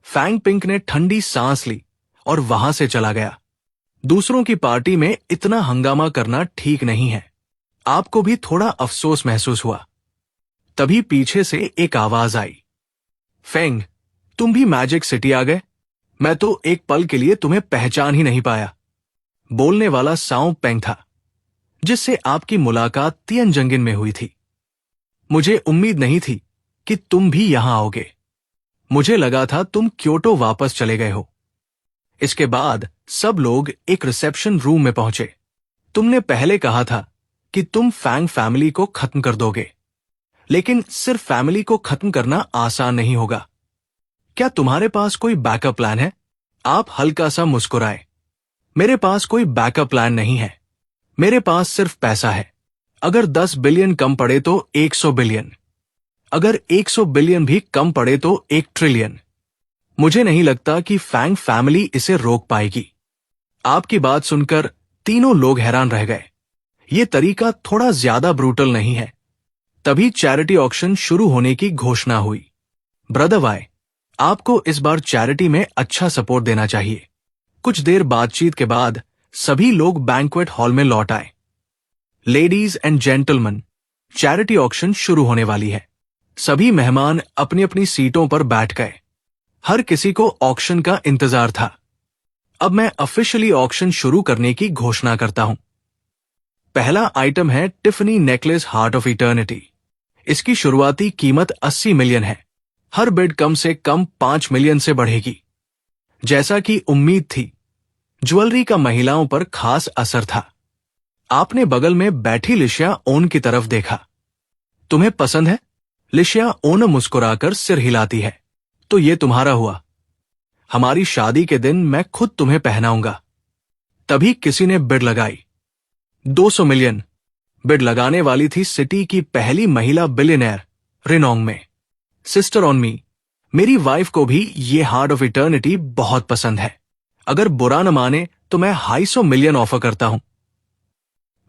फैंग पिंक ने ठंडी सांस ली और वहां से चला गया। दूसरों की पार्टी में इतना हंगामा करना ठीक नहीं है। आपको भी थोड़ा अफसोस महसूस हुआ। तभी पीछे से एक आवाज आई, फेंग, तुम भी मैजिक सिटी आ गए? मैं तो एक पल के लिए तुम्हें पहचान ही नहीं पाया। बोलने वाला साओ पेंग था। जिससे आपकी मुलाकात तिएनजिन में हुई थी। मुझे उम्मीद नहीं थी कि तुम भी यहां आओगे। मुझे लगा था तुम क्योटो वापस चले गए हो। इसके बाद सब लोग एक रिसेप्शन रूम में पहुंचे। तुमने पहले कहा था कि तुम फैंग फैमिली को खत्म कर दोगे, लेकिन सिर्फ फैमिली को खत्म करना आसान नहीं होगा। क्या तुम्हारे पास कोई बैकअप प्लान है? आप हल्का सा मुस्कुराए। मेरे पास कोई बैकअप प्लान नहीं है। मेरे पास सिर्फ पैसा है। अगर 10 बिलियन कम पड़े तो 100 बिलियन। अगर 100 बिलियन भी कम पड़े तो 1 ट्रिलियन। मुझे नहीं लगता कि फैंग फैमिली इसे रोक पाएगी। आपकी बात सुनकर तीनों लोग हैरान रह गए। ये तरीका थोड़ा ज्यादा ब्रूटल नहीं है? तभी चैरिटी ऑक्शन शुरू होने की घोषणा हुई। ब्रदर वाई, आपको इस बार चैरिटी में अच्छा सपोर्ट देना चाहिए। कुछ देर बातचीत के बाद सभी लोग बैंक्वेट हॉल में लौट आए। Ladies and gentleman, charity auction शुरू होने वाली है। सभी मेहमान अपनी अपनी सीटों पर बैठ गए। हर किसी को ऑक्शन का इंतजार था। अब मैं ऑफिशियली ऑक्शन शुरू करने की घोषणा करता हूं। पहला आइटम है Tiffany necklace heart of eternity. इसकी शुरुआती कीमत 80 मिलियन है। हर बिड कम से कम 5 मिलियन से बढ़ेगी। जैसा कि उम्मीद थी, ज्वेलरी का महिलाओं पर खास असर था। आपने बगल में बैठी लिशिया ओन की तरफ देखा। तुम्हें पसंद है? लिशिया ओन मुस्कुराकर सिर हिलाती है। तो ये तुम्हारा हुआ। हमारी शादी के दिन मैं खुद तुम्हें पहनाऊंगा। तभी किसी ने बिड लगाई। 200 मिलियन। बिड लगाने वाली थी सिटी की पहली महिला बिलियनर, रिनोंग में। सिस्टर ऑन मी, मेरी वाइफ को भी ये हार्ट ऑफ इटर्निटी बहुत पसंद है। अगर बुरा न माने तो मैं 250 मिलियन ऑफर करता हूं।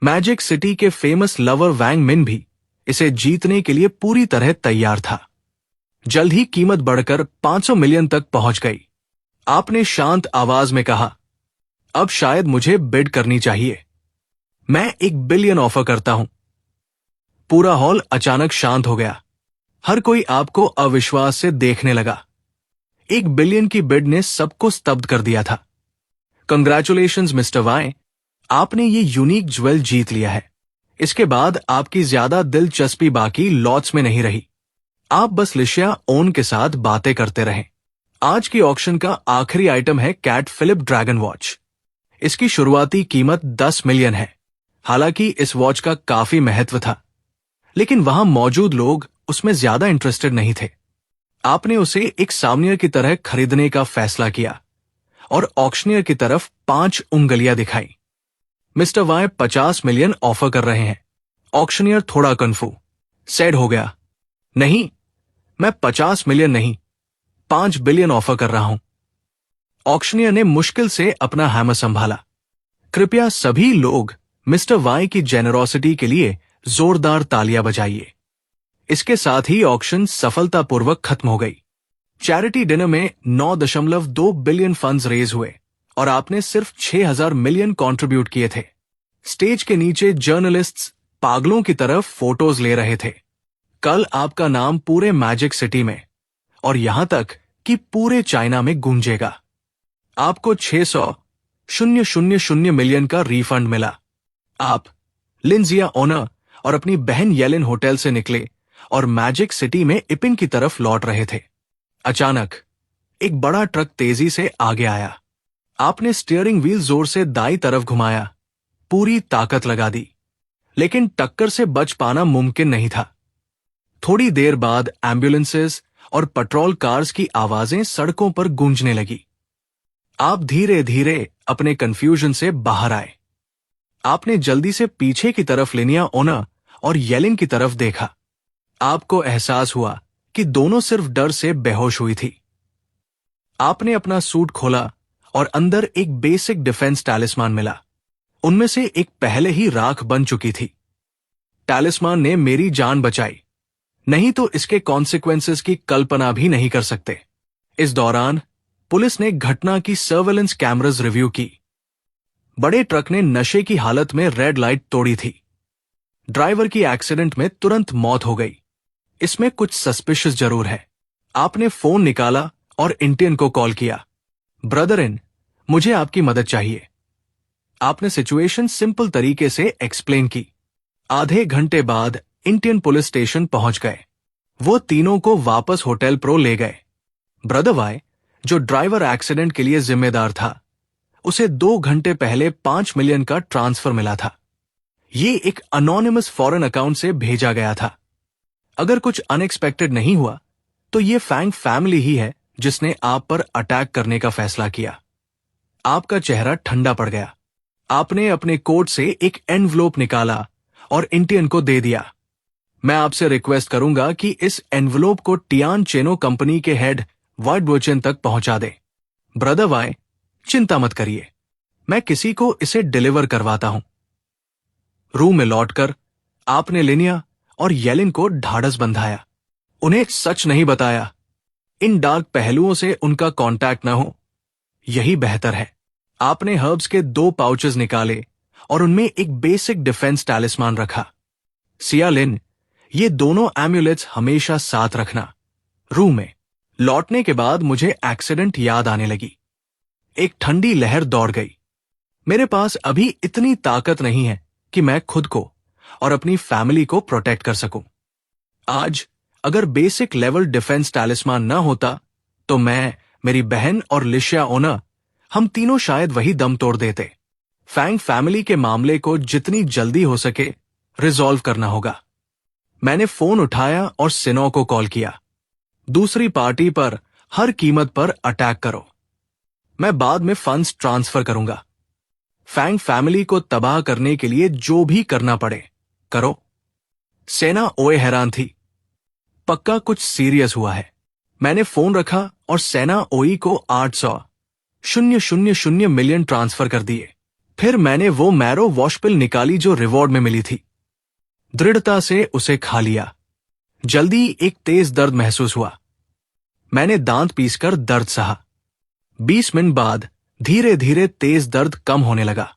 मैजिक सिटी के फेमस लवर वैंग मिन भी इसे जीतने के लिए पूरी तरह तैयार था। जल्द ही कीमत बढ़कर 500 मिलियन तक पहुंच गई। आपने शांत आवाज में कहा, अब शायद मुझे बिड करनी चाहिए। मैं 1 बिलियन ऑफर करता हूं। पूरा हॉल अचानक शांत हो गया। हर कोई आपको अविश्वास से देखने लगा। 1 बिलियन की बिड ने सबको स्तब्ध कर दिया था। कंग्रेचुलेशंस मिस्टर वाई, आपने ये यूनिक ज्वेल जीत लिया है। इसके बाद आपकी ज्यादा दिलचस्पी बाकी लॉट्स में नहीं रही। आप बस लिशिया ओन के साथ बातें करते रहें। आज की ऑक्शन का आखिरी आइटम है कैट फिलिप ड्रैगन वॉच। इसकी शुरुआती कीमत 10 मिलियन है। हालांकि इस वॉच का काफी महत्व था, लेकिन वहां मौजूद लोग उसमें ज्यादा इंटरेस्टेड नहीं थे। आपने उसे एक सामनियर की तरह खरीदने का फैसला किया और ऑक्शनियर की तरफ 5 उंगलियां दिखाई। मिस्टर वाई 50 मिलियन ऑफर कर रहे हैं। ऑक्शनियर थोड़ा सेड हो गया। नहीं, मैं 50 मिलियन नहीं, 5 बिलियन ऑफर कर रहा हूं। ऑक्शनियर ने मुश्किल से अपना हैमर संभाला। कृपया सभी लोग मिस्टर वाई की जेनरोसिटी के लिए जोरदार तालियां बजाइए। इसके साथ ही ऑक्शन सफलतापूर्वक खत्म हो गई। चैरिटी डिनर में 9.2 बिलियन फंड्स रेज हुए और आपने सिर्फ 6000 मिलियन कंट्रीब्यूट किए थे। स्टेज के नीचे जर्नलिस्ट्स पागलों की तरफ फोटोज ले रहे थे। कल आपका नाम पूरे मैजिक सिटी में और यहां तक कि पूरे चाइना में गूंजेगा। आपको 600,000 मिलियन का रिफंड मिला। आप लिंजिया ओनर और अपनी बहन येलिन होटल से निकले और मैजिक सिटी में इपिन की तरफ लौट रहे थे। अचानक एक बड़ा ट्रक तेजी से आगे आया। आपने स्टीयरिंग व्हील जोर से दाईं तरफ घुमाया, पूरी ताकत लगा दी, लेकिन टक्कर से बच पाना मुमकिन नहीं था। थोड़ी देर बाद एम्बुलेंसेस और पेट्रोल कार्स की आवाजें सड़कों पर गूंजने लगी। आप धीरे धीरे अपने कंफ्यूजन से बाहर आए। आपने जल्दी से पीछे की तरफ लिनिया ओना और येलिन की तरफ देखा। आपको एहसास हुआ कि दोनों सिर्फ डर से बेहोश हुई थी। आपने अपना सूट खोला और अंदर एक बेसिक डिफेंस टैलिस्मान मिला। उनमें से एक पहले ही राख बन चुकी थी। टैलिस्मान ने मेरी जान बचाई, नहीं तो इसके कॉन्सिक्वेंसेस की कल्पना भी नहीं कर सकते। इस दौरान पुलिस ने घटना की सर्वेलेंस कैमरास रिव्यू की। बड़े ट्रक ने नशे की हालत में रेड लाइट तोड़ी थी। ड्राइवर की एक्सीडेंट में तुरंत मौत हो गई। इसमें कुछ सस्पिशियस जरूर है। आपने फोन निकाला और इंडियन को कॉल किया। ब्रदर इन, मुझे आपकी मदद चाहिए। आपने सिचुएशन सिंपल तरीके से एक्सप्लेन की। आधे घंटे बाद इंडियन पुलिस स्टेशन पहुंच गए। वो तीनों को वापस होटल प्रो ले गए। ब्रदर वाई, जो ड्राइवर एक्सीडेंट के लिए जिम्मेदार था, उसे 2 घंटे पहले 5 मिलियन का ट्रांसफर मिला था। ये एक अनोनिमस फॉरेन अकाउंट से भेजा गया था। अगर कुछ अनएक्सपेक्टेड नहीं हुआ तो ये फैंग फैमिली ही है जिसने आप पर अटैक करने का फैसला किया। आपका चेहरा ठंडा पड़ गया। आपने अपने कोट से एक एनवलोप निकाला और इंडियन को दे दिया। मैं आपसे रिक्वेस्ट करूंगा कि इस एनवलोप को टियान चेनो कंपनी के हेड वाइट बोचेन तक पहुंचा दे। ब्रदर वाई, चिंता मत करिए, मैं किसी को इसे डिलीवर करवाता हूं। रूम में लौटकर आपने लिनिया और येलिन को ढाढ़स बंधाया। उन्हें सच नहीं बताया। इन डार्क पहलुओं से उनका कांटेक्ट न हो, यही बेहतर है। आपने हर्ब्स के 2 पाउचेस निकाले और उनमें एक बेसिक डिफेंस टैलिस्मान रखा। सियालिन, ये दोनों एम्यूलेट्स हमेशा साथ रखना। रूम में लौटने के बाद मुझे एक्सीडेंट याद आने लगी। एक ठंडी लहर दौड़ गई। मेरे पास अभी इतनी ताकत नहीं है कि मैं खुद को और अपनी फैमिली को प्रोटेक्ट कर सकूं। आज अगर बेसिक लेवल डिफेंस टैलिस्मान न होता तो मैं, मेरी बहन और लिशिया ओना, हम तीनों शायद वही दम तोड़ देते। फैंग फैमिली के मामले को जितनी जल्दी हो सके रिजॉल्व करना होगा। मैंने फोन उठाया और सिनो को कॉल किया। दूसरी पार्टी पर हर कीमत पर अटैक करो। मैं बाद में फंड्स ट्रांसफर करूंगा। फैंग फैमिली को तबाह करने के लिए जो भी करना पड़े करो। सेना ओए हैरान थी। पक्का कुछ सीरियस हुआ है। मैंने फोन रखा और सेना ओई को 800,000 मिलियन ट्रांसफर कर दिए। फिर मैंने वो मैरो वॉशपिल निकाली जो रिवॉर्ड में मिली थी। दृढ़ता से उसे खा लिया। जल्दी एक तेज दर्द महसूस हुआ। मैंने दांत पीसकर दर्द सहा। 20 मिनट बाद धीरे धीरे तेज दर्द कम होने लगा।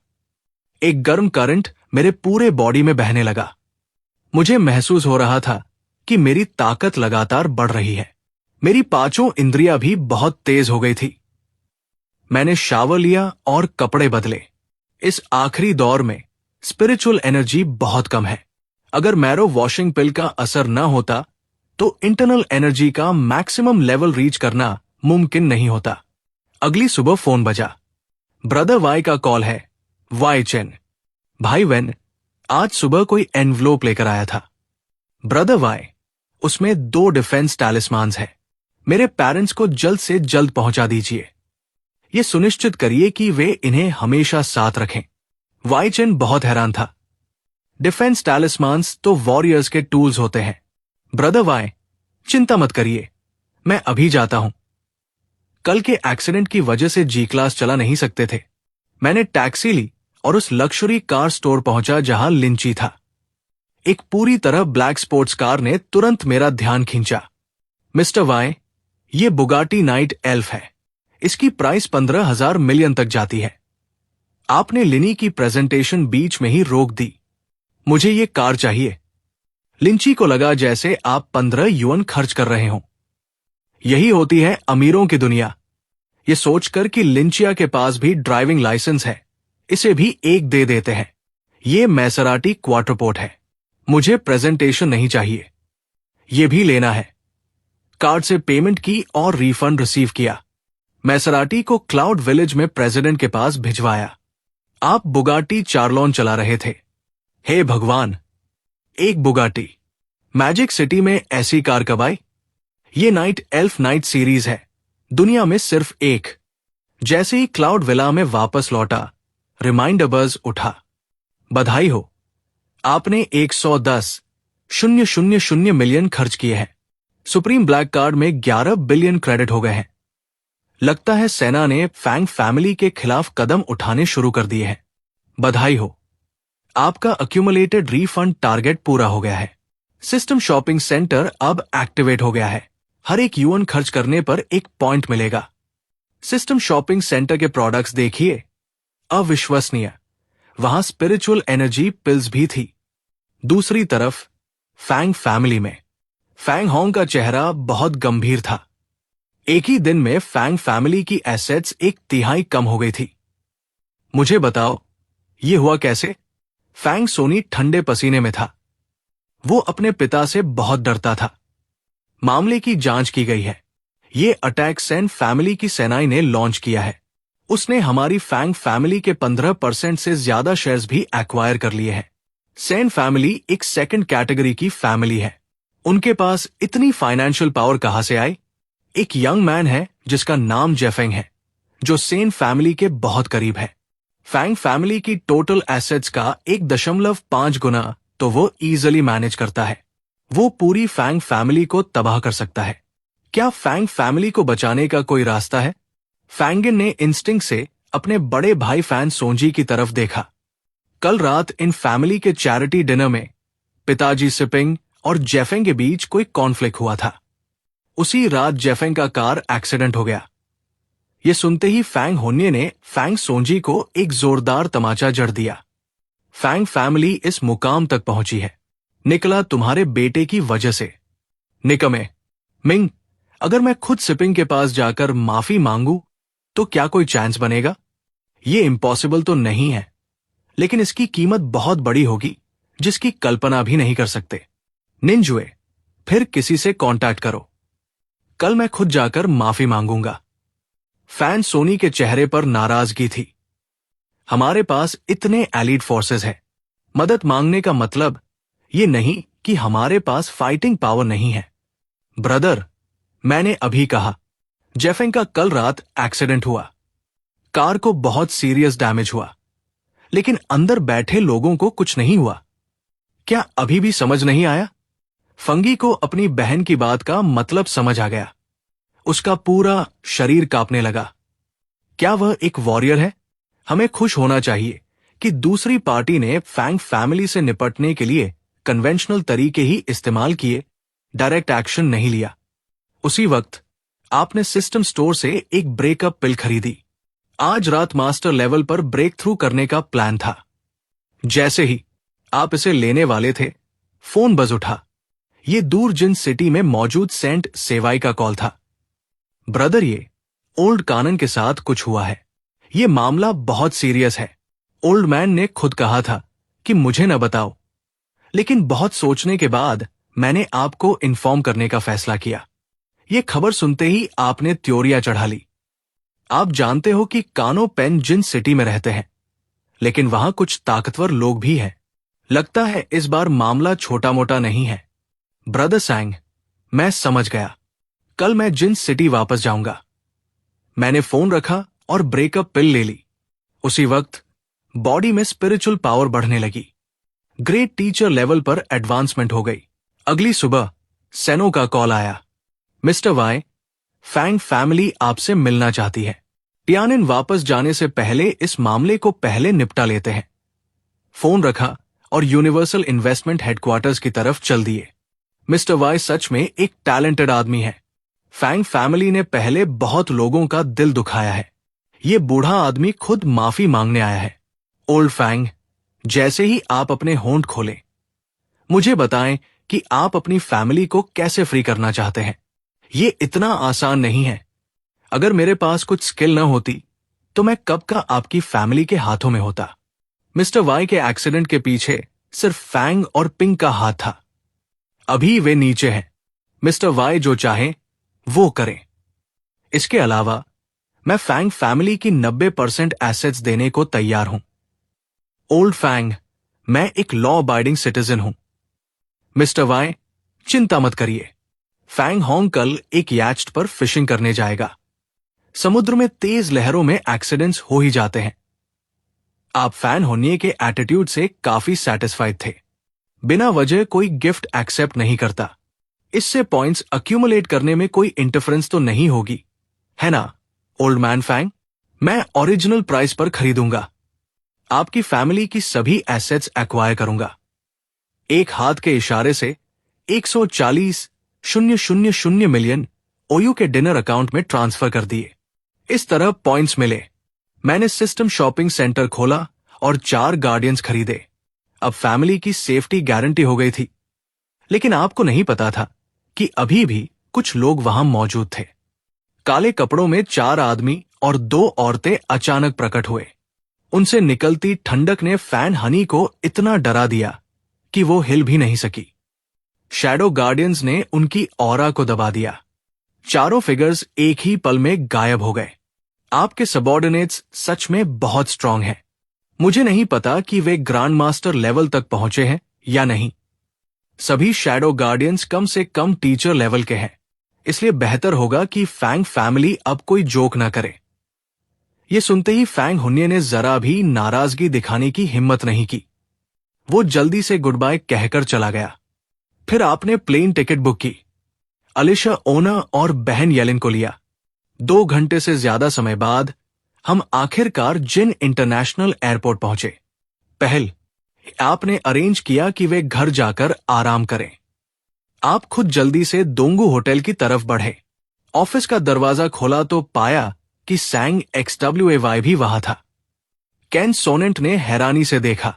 एक गर्म करंट मेरे पूरे बॉडी में बहने लगा। मुझे महसूस हो रहा था कि मेरी ताकत लगातार बढ़ रही है। मेरी 5 इंद्रियां भी बहुत तेज हो गई थी। मैंने शावर लिया और कपड़े बदले। इस आखिरी दौर में स्पिरिचुअल एनर्जी बहुत कम है। अगर मैरो वॉशिंग पिल का असर न होता तो इंटरनल एनर्जी का मैक्सिमम लेवल रीच करना मुमकिन नहीं होता। अगली सुबह फोन बजा। ब्रदर वाई का कॉल है। वाई चेन, भाई वेन, आज सुबह कोई एनवलोप लेकर आया था। ब्रदर वाई, उसमें 2 डिफेंस टैलिस्मान्स हैं। मेरे पेरेंट्स को जल्द से जल्द पहुंचा दीजिए। ये सुनिश्चित करिए कि वे इन्हें हमेशा साथ रखें। वाई चेन बहुत हैरान था। डिफेंस टैलिस्मान्स तो वॉरियर्स के टूल्स होते हैं। ब्रदर वाई, चिंता मत करिए, मैं अभी जाता हूं। कल के एक्सीडेंट की वजह से जी क्लास चला नहीं सकते थे। मैंने टैक्सी ली और उस लक्जरी कार स्टोर पहुंचा जहां लिंची था। एक पूरी तरह ब्लैक स्पोर्ट्स कार ने तुरंत मेरा ध्यान खींचा। मिस्टर वाई, ये बुगाटी नाइट एल्फ है। इसकी प्राइस 15,000 मिलियन तक जाती है। आपने लिनी की प्रेजेंटेशन बीच में ही रोक दी। मुझे ये कार चाहिए। लिंची को लगा जैसे आप 15 युआन खर्च कर रहे हो। यही होती है अमीरों की दुनिया। ये सोचकर कि लिंचिया के पास भी ड्राइविंग लाइसेंस है, इसे भी एक दे देते हैं। ये मैसराटी क्वार्टरपोर्ट है। मुझे प्रेजेंटेशन नहीं चाहिए। ये भी लेना है। कार्ड से पेमेंट की और रिफंड रिसीव किया। मैसराटी को क्लाउड विलेज में प्रेसिडेंट के पास भिजवाया। आप बुगाटी चार्लोन चला रहे थे। हे भगवान, एक बुगाटी। मैजिक सिटी में ऐसी कार कब आई? ये नाइट एल्फ नाइट सीरीज है, दुनिया में सिर्फ एक। जैसे ही क्लाउड विला में वापस लौटा, रिमाइंडर बज उठा। बधाई हो, आपने 110,000 मिलियन खर्च किए हैं। सुप्रीम ब्लैक कार्ड में 11 बिलियन क्रेडिट हो गए हैं। लगता है सेना ने फैंग फैमिली के खिलाफ कदम उठाने शुरू कर दिए हैं। बधाई हो, आपका अक्यूमुलेटेड रीफंड टारगेट पूरा हो गया है। सिस्टम शॉपिंग सेंटर अब एक्टिवेट हो गया है। हर एक युआन खर्च करने पर एक पॉइंट मिलेगा। सिस्टम शॉपिंग सेंटर के प्रोडक्ट्स देखिए, अविश्वसनीय। वहां स्पिरिचुअल एनर्जी पिल्स भी थी। दूसरी तरफ फैंग फैमिली में फैंग होंग का चेहरा बहुत गंभीर था। एक ही दिन में फैंग फैमिली की एसेट्स 1/3 कम हो गई थी। मुझे बताओ, ये हुआ कैसे? फैंग सोनी ठंडे पसीने में था। वो अपने पिता से बहुत डरता था। मामले की जांच की गई है। ये अटैक सेन फैमिली की सेनाई ने लॉन्च किया है। उसने हमारी फैंग फैमिली के 15% से ज्यादा शेयर्स भी एक्वायर कर लिए हैं। सेन फैमिली एक सेकंड कैटेगरी की फैमिली है। उनके पास इतनी फाइनेंशियल पावर कहां से आई? एक यंग मैन है जिसका नाम जेफेंग है, जो सेन फैमिली के बहुत करीब है। फैंग फैमिली की टोटल एसेट्स का 1.5 गुना तो वो इजीली मैनेज करता है। वो पूरी फैंग फैमिली को तबाह कर सकता है। क्या फैंग फैमिली को बचाने का कोई रास्ता है? फैंगिन ने इंस्टिंक्ट से अपने बड़े भाई फैन सोंजी की तरफ देखा। कल रात इन फैमिली के चैरिटी डिनर में पिताजी सिपिंग और जेफेंग के बीच कोई कॉन्फ्लिक्ट हुआ था। उसी रात जेफेंग का कार एक्सीडेंट हो गया। ये सुनते ही फैंग होन्ये ने फैंग सोंजी को एक जोरदार तमाचा जड़ दिया। फैंग फैमिली इस मुकाम तक पहुंची है, निकला तुम्हारे बेटे की वजह से। निकमे। मिंग, अगर मैं खुद सिपिंग के पास जाकर माफी मांगू तो क्या कोई चांस बनेगा? ये इम्पॉसिबल तो नहीं है, लेकिन इसकी कीमत बहुत बड़ी होगी जिसकी कल्पना भी नहीं कर सकते। निंजुए, फिर किसी से कांटेक्ट करो। कल मैं खुद जाकर माफी मांगूंगा। फैन सोनी के चेहरे पर नाराजगी थी। हमारे पास इतने एलीट फोर्सेस हैं। मदद मांगने का मतलब ये नहीं कि हमारे पास फाइटिंग पावर नहीं है। ब्रदर, मैंने अभी कहा, जेफेंग का कल रात एक्सीडेंट हुआ। कार को बहुत सीरियस डैमेज हुआ, लेकिन अंदर बैठे लोगों को कुछ नहीं हुआ। क्या अभी भी समझ नहीं आया? फंगी को अपनी बहन की बात का मतलब समझ आ गया। उसका पूरा शरीर कांपने लगा। क्या वह एक वॉरियर है? हमें खुश होना चाहिए कि दूसरी पार्टी ने फैंग फैमिली से निपटने के लिए कन्वेंशनल तरीके ही इस्तेमाल किए, डायरेक्ट एक्शन नहीं लिया। उसी वक्त आपने सिस्टम स्टोर से एक ब्रेकअप पिल खरीदी। आज रात मास्टर लेवल पर ब्रेक थ्रू करने का प्लान था। जैसे ही आप इसे लेने वाले थे, फोन बज उठा। ये दूर जिन सिटी में मौजूद सेंट सेवाई का कॉल था। ब्रदर, ये ओल्ड कानन के साथ कुछ हुआ है। ये मामला बहुत सीरियस है। ओल्ड मैन ने खुद कहा था कि मुझे न बताओ, लेकिन बहुत सोचने के बाद मैंने आपको इन्फॉर्म करने का फैसला किया। ये खबर सुनते ही आपने त्योरियां चढ़ा ली। आप जानते हो कि कानो पेन जिन सिटी में रहते हैं, लेकिन वहां कुछ ताकतवर लोग भी हैं। लगता है इस बार मामला छोटा मोटा नहीं है। ब्रदर सैंग, मैं समझ गया। कल मैं जिन सिटी वापस जाऊंगा। मैंने फोन रखा और ब्रेकअप पिल ले ली। उसी वक्त बॉडी में स्पिरिचुअल पावर बढ़ने लगी। ग्रेट टीचर लेवल पर एडवांसमेंट हो गई। अगली सुबह सेनो का कॉल आया। मिस्टर वाई, फैंग फैमिली आपसे मिलना चाहती है। टियानिन वापस जाने से पहले इस मामले को पहले निपटा लेते हैं। फोन रखा और यूनिवर्सल इन्वेस्टमेंट हेडक्वार्टर्स की तरफ चल दिए। मिस्टर वाई सच में एक टैलेंटेड आदमी है। फैंग फैमिली ने पहले बहुत लोगों का दिल दुखाया है। ये बूढ़ा आदमी खुद माफी मांगने आया है। ओल्ड फैंग, जैसे ही आप अपने होंठ खोलें, मुझे बताएं कि आप अपनी फैमिली को कैसे फ्री करना चाहते हैं। ये इतना आसान नहीं है। अगर मेरे पास कुछ स्किल न होती तो मैं कब का आपकी फैमिली के हाथों में होता। मिस्टर वाई के एक्सीडेंट के पीछे सिर्फ फैंग और पिंग का हाथ था। अभी वे नीचे हैं। मिस्टर वाई जो चाहें वो करें। इसके अलावा मैं फैंग फैमिली की 90% एसेट्स देने को तैयार हूं। ओल्ड फैंग, मैं एक लॉ अबाइडिंग सिटीजन हूं। मिस्टर वाई, चिंता मत करिए। फैंग होंग कल एक याcht पर फिशिंग करने जाएगा। समुद्र में तेज लहरों में एक्सीडेंट्स हो ही जाते हैं। आप फैन होने के एटीट्यूड से काफी सेटिस्फाइड थे। बिना वजह कोई गिफ्ट एक्सेप्ट नहीं करता। इससे पॉइंट्स अक्यूमुलेट करने में कोई इंटरफेरेंस तो नहीं होगी, है ना ओल्ड मैन फैंग? मैं ओरिजिनल प्राइस पर खरीदूंगा। आपकी फैमिली की सभी एसेट्स एक्वायर करूंगा। एक हाथ के इशारे से 140,000 मिलियन ओयू के डिनर अकाउंट में ट्रांसफर कर दिए। इस तरह पॉइंट्स मिले। मैंने सिस्टम शॉपिंग सेंटर खोला और 4 गार्डियंस खरीदे। अब फैमिली की सेफ्टी गारंटी हो गई थी। लेकिन आपको नहीं पता था कि अभी भी कुछ लोग वहां मौजूद थे। काले कपड़ों में 4 आदमी और 2 औरतें अचानक प्रकट हुए। उनसे निकलती ठंडक ने फैन हनी को इतना डरा दिया कि वो हिल भी नहीं सकी। शैडो गार्डियंस ने उनकी ऑरा को दबा दिया। चारों फिगर्स एक ही पल में गायब हो गए। आपके सबॉर्डिनेट्स सच में बहुत स्ट्रांग हैं। मुझे नहीं पता कि वे ग्रैंड मास्टर लेवल तक पहुंचे हैं या नहीं। सभी शैडो गार्डियंस कम से कम टीचर लेवल के हैं, इसलिए बेहतर होगा कि फैंग फैमिली अब कोई जोक ना करे। ये सुनते ही फैंग हुन्ये ने जरा भी नाराजगी दिखाने की हिम्मत नहीं की। वो जल्दी से गुड बाय कहकर चला गया। फिर आपने प्लेन टिकट बुक की, अलिशा ओना और बहन येलिन को लिया। 2 घंटे से ज्यादा समय बाद हम आखिरकार जिन इंटरनेशनल एयरपोर्ट पहुंचे। पहल, आपने अरेंज किया कि वे घर जाकर आराम करें। आप खुद जल्दी से दोंगू होटल की तरफ बढ़े। ऑफिस का दरवाजा खोला तो पाया कि सैंग XWAY भी वहां था। केन सोनेंट ने हैरानी से देखा।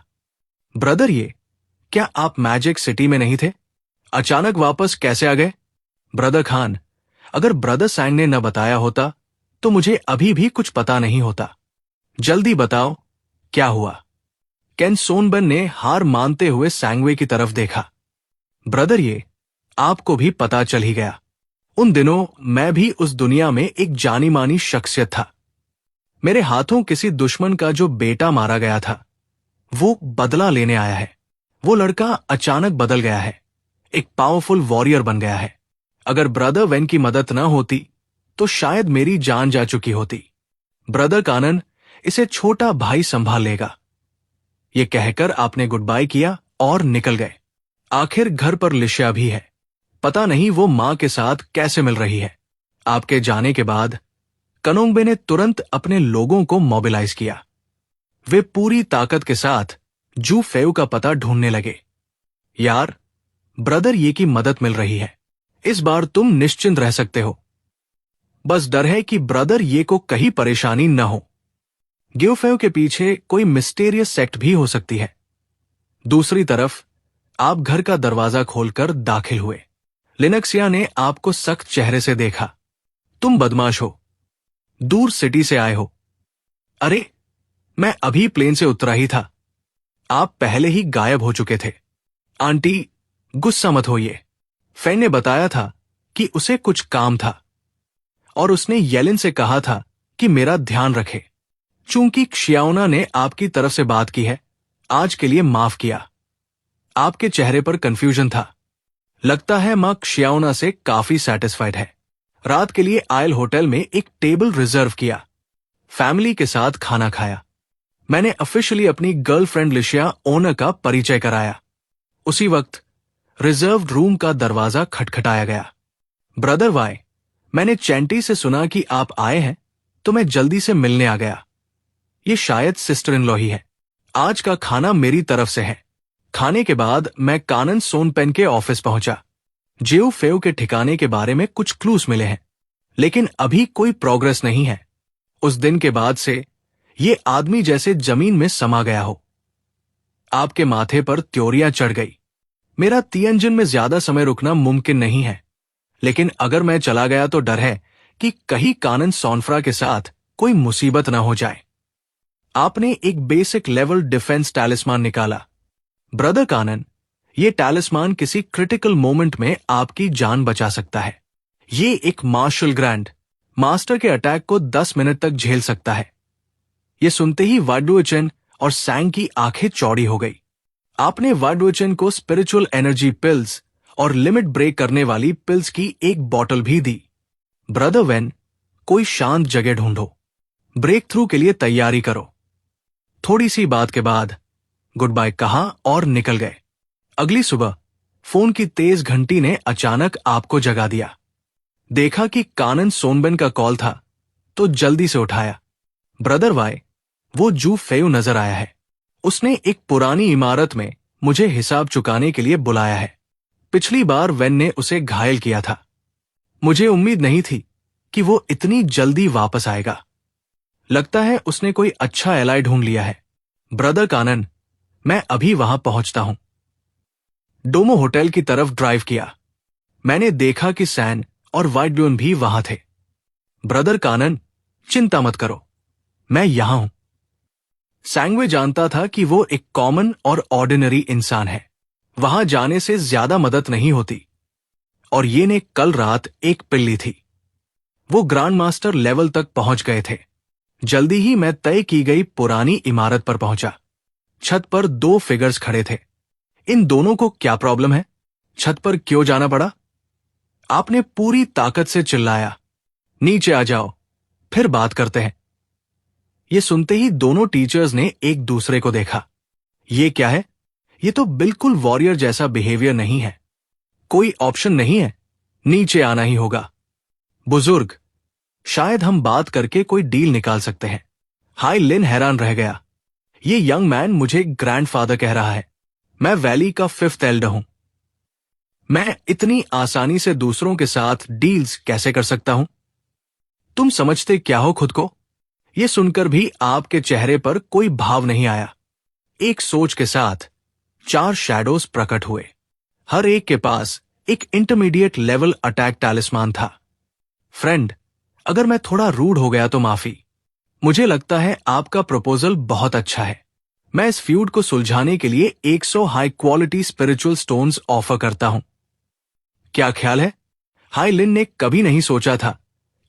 ब्रदर, ये क्या आप मैजिक सिटी में नहीं थे? अचानक वापस कैसे आ गए? ब्रदर खान, अगर ब्रदर सैंग ने न बताया होता तो मुझे अभी भी कुछ पता नहीं होता। जल्दी बताओ, क्या हुआ? केन सोनबन ने हार मानते हुए सैंगवे की तरफ देखा। ब्रदर, ये आपको भी पता चल ही गया। उन दिनों मैं भी उस दुनिया में एक जानी मानी शख्सियत था। मेरे हाथों किसी दुश्मन का जो बेटा मारा गया था, वो बदला लेने आया है। वो लड़का अचानक बदल गया है, एक पावरफुल वॉरियर बन गया है। अगर ब्रदर वेन की मदद न होती तो शायद मेरी जान जा चुकी होती। ब्रदर कानन इसे छोटा भाई संभाल लेगा। ये कहकर आपने गुड बाय किया और निकल गए। आखिर घर पर लिशिया भी है। पता नहीं वो मां के साथ कैसे मिल रही है। आपके जाने के बाद कनोंगबे ने तुरंत अपने लोगों को मोबिलाइज किया। वे पूरी ताकत के साथ जू फेउ का पता ढूंढने लगे। यार, ब्रदर ये की मदद मिल रही है। इस बार तुम निश्चिंत रह सकते हो। बस डर है कि ब्रदर ये को कहीं परेशानी न हो। ग्योफेव के पीछे कोई मिस्टीरियस सेक्ट भी हो सकती है। दूसरी तरफ आप घर का दरवाजा खोलकर दाखिल हुए। लिनक्सिया ने आपको सख्त चेहरे से देखा। तुम बदमाश हो, दूर सिटी से आए हो। अरे, मैं अभी प्लेन से उतरा ही था। आप पहले ही गायब हो चुके थे। आंटी, गुस्सा मत होइए। फैन ने बताया था कि उसे कुछ काम था और उसने येलिन से कहा था कि मेरा ध्यान रखे। चूंकि क्शियाओना ने आपकी तरफ से बात की है, आज के लिए माफ किया। आपके चेहरे पर कंफ्यूजन था। लगता है मां क्शियाओना से काफी सेटिस्फाइड है। रात के लिए आयल होटल में एक टेबल रिजर्व किया। फैमिली के साथ खाना खाया। मैंने ऑफिशियली अपनी गर्लफ्रेंड लिशिया ओना का परिचय कराया। उसी वक्त रिजर्व्ड रूम का दरवाजा खटखटाया गया। ब्रदर वाई, मैंने चैंटी से सुना कि आप आए हैं, तो मैं जल्दी से मिलने आ गया। ये शायद सिस्टर इन लॉ ही है। आज का खाना मेरी तरफ से है। खाने के बाद मैं कानन सोनपेन के ऑफिस पहुंचा। जेऊ फेउ के ठिकाने के बारे में कुछ क्लूज मिले हैं, लेकिन अभी कोई प्रोग्रेस नहीं है। उस दिन के बाद से ये आदमी जैसे जमीन में समा गया हो। आपके माथे पर त्योरियां चढ़ गई। मेरा तियंजिन में ज्यादा समय रुकना मुमकिन नहीं है, लेकिन अगर मैं चला गया तो डर है कि कहीं कानन सोनफ्रा के साथ कोई मुसीबत ना हो जाए। आपने एक बेसिक लेवल डिफेंस टैलिस्मान निकाला। ब्रदर कानन, ये टैलिस्मान किसी क्रिटिकल मोमेंट में आपकी जान बचा सकता है। ये एक मार्शल ग्रैंड मास्टर के अटैक को 10 मिनट तक झेल सकता है। ये सुनते ही वाडुएचन और सैंग की आंखें चौड़ी हो गई। आपने वाडुएचन को स्पिरिचुअल एनर्जी पिल्स और लिमिट ब्रेक करने वाली पिल्स की एक बॉटल भी दी। ब्रदर वेन, कोई शांत जगह ढूंढो। ब्रेक थ्रू के लिए तैयारी करो। थोड़ी सी बात के बाद गुड बाय कहा और निकल गए। अगली सुबह फोन की तेज घंटी ने अचानक आपको जगा दिया। देखा कि कानन सोनबेन का कॉल था तो जल्दी से उठाया। ब्रदर वाई, वो जू फेउ नजर आया है। उसने एक पुरानी इमारत में मुझे हिसाब चुकाने के लिए बुलाया है। पिछली बार वेन ने उसे घायल किया था। मुझे उम्मीद नहीं थी कि वो इतनी जल्दी वापस आएगा। लगता है उसने कोई अच्छा एलाई ढूंढ लिया है। ब्रदर कानन, मैं अभी वहां पहुंचता हूं। डोमो होटल की तरफ ड्राइव किया। मैंने देखा कि सैन और वाइटब्यून भी वहां थे। ब्रदर कानन, चिंता मत करो, मैं यहां हूं। सैंगवे जानता था कि वो एक कॉमन और ऑर्डिनरी इंसान है, वहां जाने से ज्यादा मदद नहीं होती। और ये ने कल रात एक पिल्ली थी। वो ग्रांड मास्टर लेवल तक पहुंच गए थे। जल्दी ही मैं तय की गई पुरानी इमारत पर पहुंचा। छत पर दो फिगर्स खड़े थे। इन दोनों को क्या प्रॉब्लम है? छत पर क्यों जाना पड़ा? आपने पूरी ताकत से चिल्लाया, नीचे आ जाओ, फिर बात करते हैं। ये सुनते ही दोनों टीचर्स ने एक दूसरे को देखा। ये क्या है? ये तो बिल्कुल वॉरियर जैसा बिहेवियर नहीं है। कोई ऑप्शन नहीं है, नीचे आना ही होगा। बुजुर्ग, शायद हम बात करके कोई डील निकाल सकते हैं। हाय लिन हैरान रह गया। ये यंग मैन मुझे ग्रैंडफादर कह रहा है। मैं वैली का 5th एल्डर हूं। मैं इतनी आसानी से दूसरों के साथ डील्स कैसे कर सकता हूं? तुम समझते क्या हो खुद को? यह सुनकर भी आपके चेहरे पर कोई भाव नहीं आया। एक सोच के साथ 4 शैडोज प्रकट हुए। हर एक के पास एक इंटरमीडिएट लेवल अटैक टैलिस्मान था। फ्रेंड, अगर मैं थोड़ा रूड हो गया तो माफी। मुझे लगता है आपका प्रपोजल बहुत अच्छा है। मैं इस फ्यूड को सुलझाने के लिए 100 high quality spiritual stones offer करता हूं। क्या ख्याल है? हाई लिन ने कभी नहीं सोचा था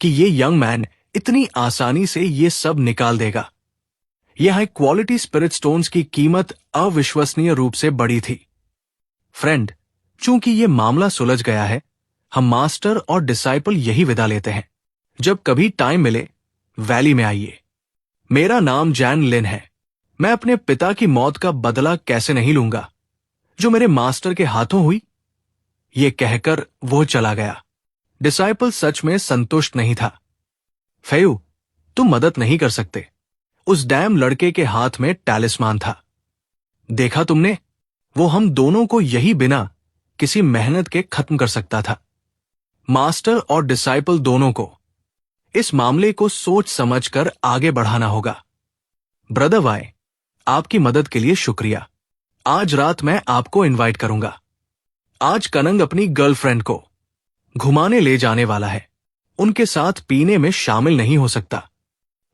कि ये यंग मैन इतनी आसानी से ये सब निकाल देगा। ये हाई क्वालिटी स्पिरिट स्टोन्स की कीमत अविश्वसनीय रूप से बड़ी थी। फ्रेंड, चूंकि ये मामला सुलझ गया है, हम मास्टर और डिसाइपल यही विदा लेते हैं। जब कभी टाइम मिले, वैली में आइए। मेरा नाम जैन लिन है। मैं अपने पिता की मौत का बदला कैसे नहीं लूंगा, जो मेरे मास्टर के हाथों हुई। ये कहकर वो चला गया। डिसाइपल सच में संतुष्ट नहीं था। फेयू, तुम मदद नहीं कर सकते। उस डैम लड़के के हाथ में टैलिस्मान था। देखा तुमने? वो हम दोनों को यही बिना किसी मेहनत के खत्म कर सकता था। मास्टर और डिसाइपल दोनों को इस मामले को सोच समझकर आगे बढ़ाना होगा। ब्रदर वाई, आपकी मदद के लिए शुक्रिया। आज रात मैं आपको इनवाइट करूंगा। आज कनंग अपनी गर्लफ्रेंड को घुमाने ले जाने वाला है। उनके साथ पीने में शामिल नहीं हो सकता।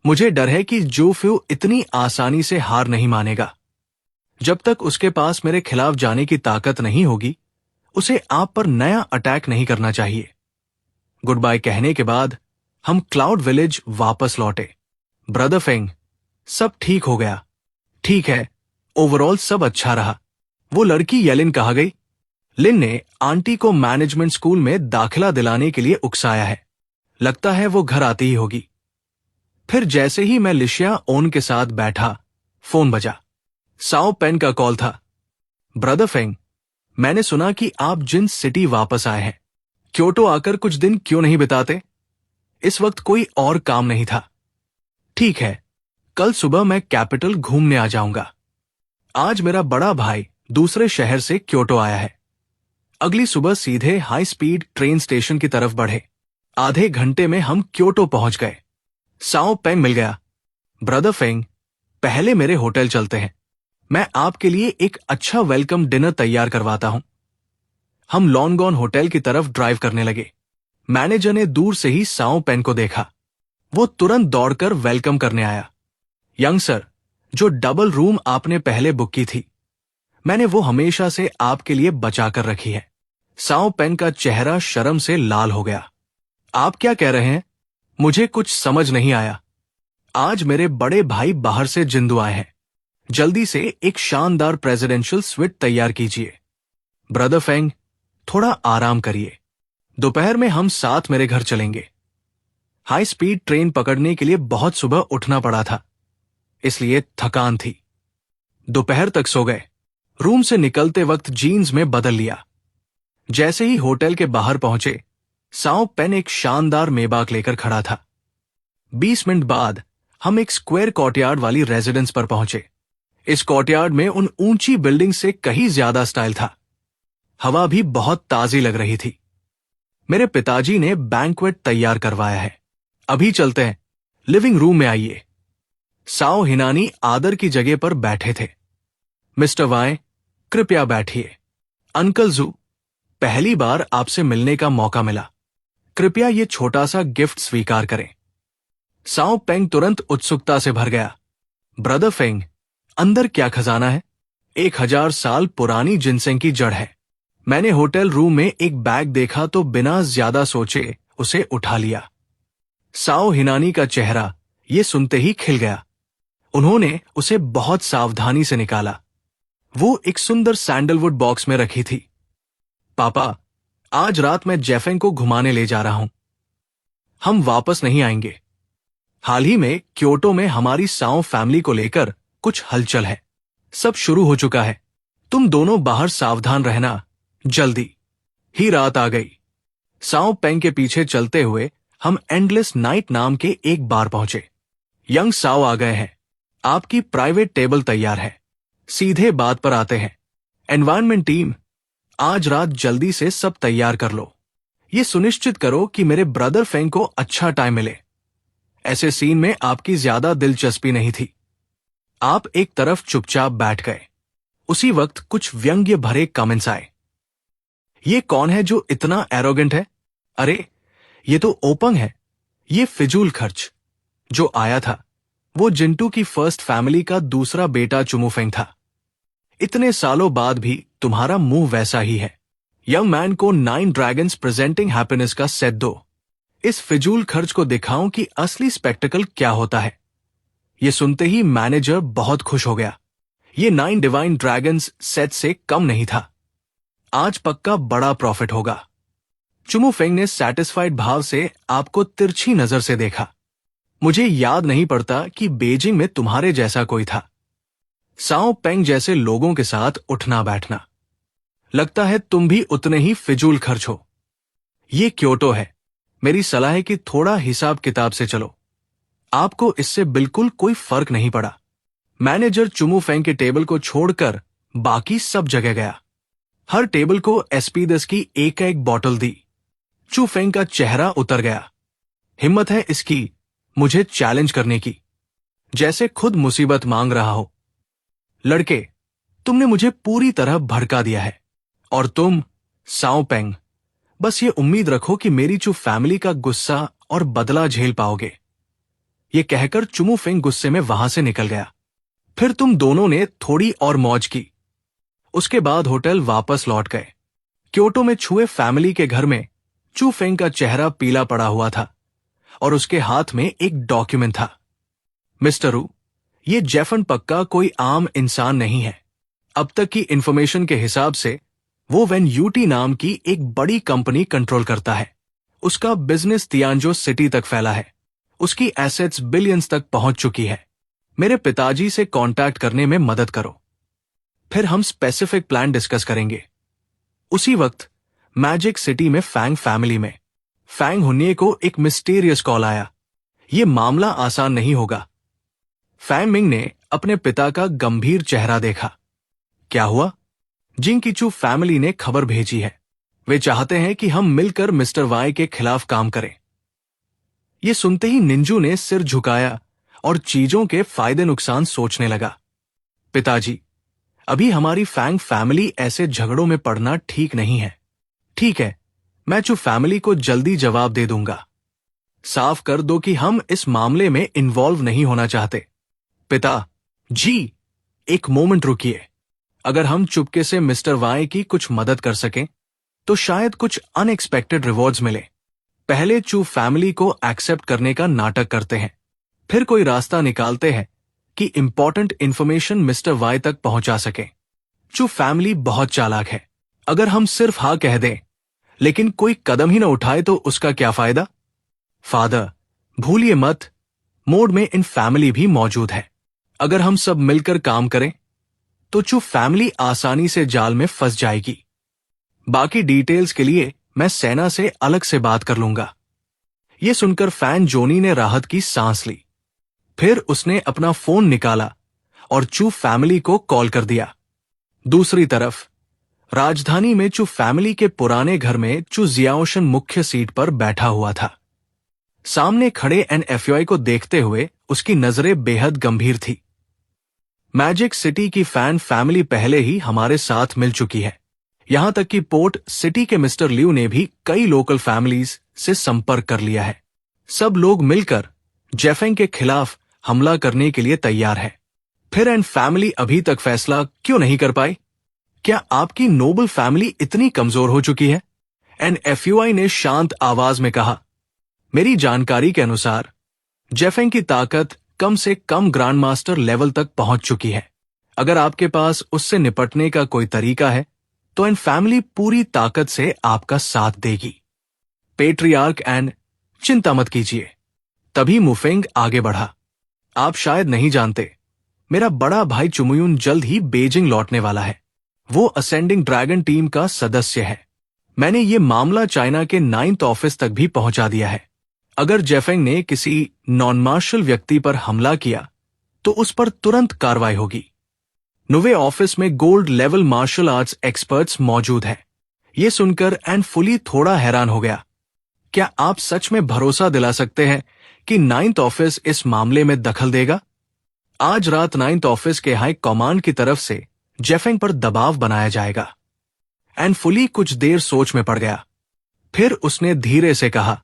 मुझे डर है कि जोफ्यू इतनी आसानी से हार नहीं मानेगा। जब तक उसके पास मेरे खिलाफ जाने की ताकत नहीं होगी, उसे आप पर नया अटैक नहीं करना चाहिए। गुड बाय कहने के बाद हम क्लाउड विलेज वापस लौटे। ब्रदर फेंग, सब ठीक हो गया। ठीक है, ओवरऑल सब अच्छा रहा। वो लड़की येलिन कहाँ गई? लिन ने आंटी को मैनेजमेंट स्कूल में दाखिला दिलाने के लिए उकसाया है। लगता है वो घर आती ही होगी। फिर जैसे ही मैं लिशिया ओन के साथ बैठा, फोन बजा। साओ पेन का कॉल था। ब्रदर फेंग, मैंने सुना कि आप जिन सिटी वापस आए हैं, क्योटो आकर कुछ दिन क्यों नहीं बिताते? इस वक्त कोई और काम नहीं था। ठीक है, कल सुबह मैं कैपिटल घूमने आ जाऊंगा। आज मेरा बड़ा भाई दूसरे शहर से क्योटो आया है। अगली सुबह सीधे हाई स्पीड ट्रेन स्टेशन की तरफ बढ़े। आधे घंटे में हम क्योटो पहुंच गए। साओ पेंग मिल गया। ब्रदर फेंग, पहले मेरे होटल चलते हैं। मैं आपके लिए एक अच्छा वेलकम डिनर तैयार करवाता हूं। हम लॉन्गॉन होटल की तरफ ड्राइव करने लगे। मैनेजर ने दूर से ही साओ पेन को देखा। वो तुरंत दौड़कर वेलकम करने आया। यंग सर, जो डबल रूम आपने पहले बुक की थी, मैंने वो हमेशा से आपके लिए बचा कर रखी है। साओ पेन का चेहरा शर्म से लाल हो गया। आप क्या कह रहे हैं? मुझे कुछ समझ नहीं आया। आज मेरे बड़े भाई बाहर से जिंदू आए हैं। जल्दी से एक शानदार प्रेसिडेंशियल स्वीट तैयार कीजिए। ब्रदर फेंग, थोड़ा आराम करिए। दोपहर में हम साथ मेरे घर चलेंगे। हाई स्पीड ट्रेन पकड़ने के लिए बहुत सुबह उठना पड़ा था, इसलिए थकान थी। दोपहर तक सो गए। रूम से निकलते वक्त जीन्स में बदल लिया। जैसे ही होटल के बाहर पहुंचे, साओ पेन एक शानदार मेबाक लेकर खड़ा था। 20 मिनट बाद हम एक स्क्वायर कोर्टयार्ड वाली रेजिडेंस पर पहुंचे। इस कोर्टयार्ड में उन ऊंची बिल्डिंग से कहीं ज्यादा स्टाइल था। हवा भी बहुत ताजी लग रही थी। मेरे पिताजी ने बैंक्वेट तैयार करवाया है। अभी चलते हैं। लिविंग रूम में आइए। साओ हिनानी आदर की जगह पर बैठे थे। मिस्टर वाई, कृपया बैठिए। अंकल जू, पहली बार आपसे मिलने का मौका मिला। कृपया ये छोटा सा गिफ्ट स्वीकार करें। साओ पेंग तुरंत उत्सुकता से भर गया। ब्रदर फेंग, अंदर क्या खजाना है? 1000 साल पुरानी जिनसेंग की जड़ है। मैंने होटल रूम में एक बैग देखा तो बिना ज्यादा सोचे उसे उठा लिया। साओ हिनानी का चेहरा ये सुनते ही खिल गया। उन्होंने उसे बहुत सावधानी से निकाला। वो एक सुंदर सैंडलवुड बॉक्स में रखी थी। पापा, आज रात मैं जेफेंग को घुमाने ले जा रहा हूं। हम वापस नहीं आएंगे। हाल ही में क्योटो में हमारी साओ फैमिली को लेकर कुछ हलचल है। सब शुरू हो चुका है। तुम दोनों बाहर सावधान रहना। जल्दी ही रात आ गई। साओ पेंग के पीछे चलते हुए हम एंडलेस नाइट नाम के एक बार पहुंचे। यंग साओ आ गए हैं। आपकी प्राइवेट टेबल तैयार है। सीधे बात पर आते हैं। एनवायरनमेंट टीम, आज रात जल्दी से सब तैयार कर लो। ये सुनिश्चित करो कि मेरे ब्रदर फेंग को अच्छा टाइम मिले। ऐसे सीन में आपकी ज्यादा दिलचस्पी नहीं थी। आप एक तरफ चुपचाप बैठ गए। उसी वक्त कुछ व्यंग्य भरे कमेंट्स आए। ये कौन है जो इतना एरोगेंट है? अरे, ये तो ओपंग है। ये फिजूल खर्च। जो आया था वो जिंटू की फर्स्ट फैमिली का दूसरा बेटा चुमुफेंग था। इतने सालों बाद भी तुम्हारा मुंह वैसा ही है। यंग मैन को 9 ड्रैगन्स प्रेजेंटिंग हैप्पीनेस का सेट दो। इस फिजूल खर्च को दिखाऊं कि असली स्पेक्टिकल क्या होता है। ये सुनते ही मैनेजर बहुत खुश हो गया। ये 9 डिवाइन ड्रैगन्स सेट से कम नहीं था। आज पक्का बड़ा प्रॉफिट होगा। चुमुफेंग ने सैटिस्फाइड भाव से आपको तिरछी नजर से देखा। मुझे याद नहीं पड़ता कि बेजिंग में तुम्हारे जैसा कोई था। साओ पेंग जैसे लोगों के साथ उठना बैठना। लगता है तुम भी उतने ही फिजूल खर्च हो। ये क्योटो है। मेरी सलाह है कि थोड़ा हिसाब किताब से चलो। आपको इससे बिल्कुल कोई फर्क नहीं पड़ा। मैनेजर चुमुफेंग के टेबल को छोड़कर बाकी सब जगह गया। हर टेबल को एस्पीदस की एक बॉटल दी। चुफेंग का चेहरा उतर गया। हिम्मत है इसकी मुझे चैलेंज करने की, जैसे खुद मुसीबत मांग रहा हो। लड़के, तुमने मुझे पूरी तरह भड़का दिया है। और तुम, साओ पेंग, बस ये उम्मीद रखो कि मेरी चू फैमिली का गुस्सा और बदला झेल पाओगे। ये कहकर चुमुफेंग गुस्से में वहां से निकल गया। फिर तुम दोनों ने थोड़ी और मौज की। उसके बाद होटल वापस लौट गए। क्योटो में छुए फैमिली के घर में चुफेंग का चेहरा पीला पड़ा हुआ था और उसके हाथ में एक डॉक्यूमेंट था। मिस्टर रू, ये जेफन पक्का कोई आम इंसान नहीं है। अब तक की इंफॉर्मेशन के हिसाब से वो वेन यूटी नाम की एक बड़ी कंपनी कंट्रोल करता है। उसका बिजनेस तियानजो सिटी तक फैला है। उसकी एसेट्स बिलियंस तक पहुंच चुकी है। मेरे पिताजी से कांटेक्ट करने में मदद करो। फिर हम स्पेसिफिक प्लान डिस्कस करेंगे। उसी वक्त मैजिक सिटी में फैंग फैमिली में फैंग हुन्ये को एक मिस्टीरियस कॉल आया। यह मामला आसान नहीं होगा। फैंग मिंग ने अपने पिता का गंभीर चेहरा देखा। क्या हुआ? जिंग कीचू फैमिली ने खबर भेजी है। वे चाहते हैं कि हम मिलकर मिस्टर वाई के खिलाफ काम करें। यह सुनते ही निंजू ने सिर झुकाया और चीजों के फायदे नुकसान सोचने लगा। पिताजी, अभी हमारी फैंग फैमिली ऐसे झगड़ों में पड़ना ठीक नहीं है। ठीक है, मैं चू फैमिली को जल्दी जवाब दे दूंगा। साफ कर दो कि हम इस मामले में इन्वॉल्व नहीं होना चाहते। पिता जी, एक मोमेंट रुकिए। अगर हम चुपके से मिस्टर वाई की कुछ मदद कर सकें तो शायद कुछ अनएक्सपेक्टेड रिवॉर्ड्स मिले। पहले चू फैमिली को एक्सेप्ट करने का नाटक करते हैं, फिर कोई रास्ता निकालते हैं कि इंपॉर्टेंट इंफॉर्मेशन मिस्टर वाई तक पहुंचा सके। चू फैमिली बहुत चालाक है। अगर हम सिर्फ हाँ कह दें लेकिन कोई कदम ही न उठाए तो उसका क्या फायदा? फादर, भूलिए मत, मोड में इन फैमिली भी मौजूद है। अगर हम सब मिलकर काम करें तो चू फैमिली आसानी से जाल में फंस जाएगी। बाकी डिटेल्स के लिए मैं सेना से अलग से बात कर लूंगा। यह सुनकर फैन जोनी ने राहत की सांस ली। फिर उसने अपना फोन निकाला और चू फैमिली को कॉल कर दिया। दूसरी तरफ राजधानी में चू फैमिली के पुराने घर में चू जियाओशन मुख्य सीट पर बैठा हुआ था। सामने खड़े एनएफयूआई को देखते हुए उसकी नजरें बेहद गंभीर थी। मैजिक सिटी की फैन फैमिली पहले ही हमारे साथ मिल चुकी है। यहां तक कि पोर्ट सिटी के मिस्टर लियू ने भी कई लोकल फैमिलीज से संपर्क कर लिया है। सब लोग मिलकर जेफेंग के खिलाफ हमला करने के लिए तैयार है। फिर एंड फैमिली अभी तक फैसला क्यों नहीं कर पाई? क्या आपकी नोबल फैमिली इतनी कमजोर हो चुकी है? एनएफयूआई ने शांत आवाज में कहा, मेरी जानकारी के अनुसार जेफेंग की ताकत कम से कम ग्रैंड मास्टर लेवल तक पहुंच चुकी है। अगर आपके पास उससे निपटने का कोई तरीका है तो एन फैमिली पूरी ताकत से आपका साथ देगी। पेट्रियार्क एन, चिंता मत कीजिए। तभी मुफेंग आगे बढ़ा, आप शायद नहीं जानते, मेरा बड़ा भाई चुमुयुन जल्द ही बेजिंग लौटने वाला है। वो असेंडिंग ड्रैगन टीम का सदस्य है। मैंने ये मामला चाइना के 9th ऑफिस तक भी पहुंचा दिया है। अगर जेफेंग ने किसी नॉन मार्शल व्यक्ति पर हमला किया तो उस पर तुरंत कार्रवाई होगी। नोवे ऑफिस में gold level martial arts experts मौजूद हैं। ये सुनकर एंड फुली थोड़ा हैरान हो गया। क्या आप सच में भरोसा दिला सकते हैं कि 9th ऑफिस इस मामले में दखल देगा? आज रात 9th ऑफिस के हाई कमांड की तरफ से जेफेंग पर दबाव बनाया जाएगा। एंड फुली कुछ देर सोच में पड़ गया। फिर उसने धीरे से कहा,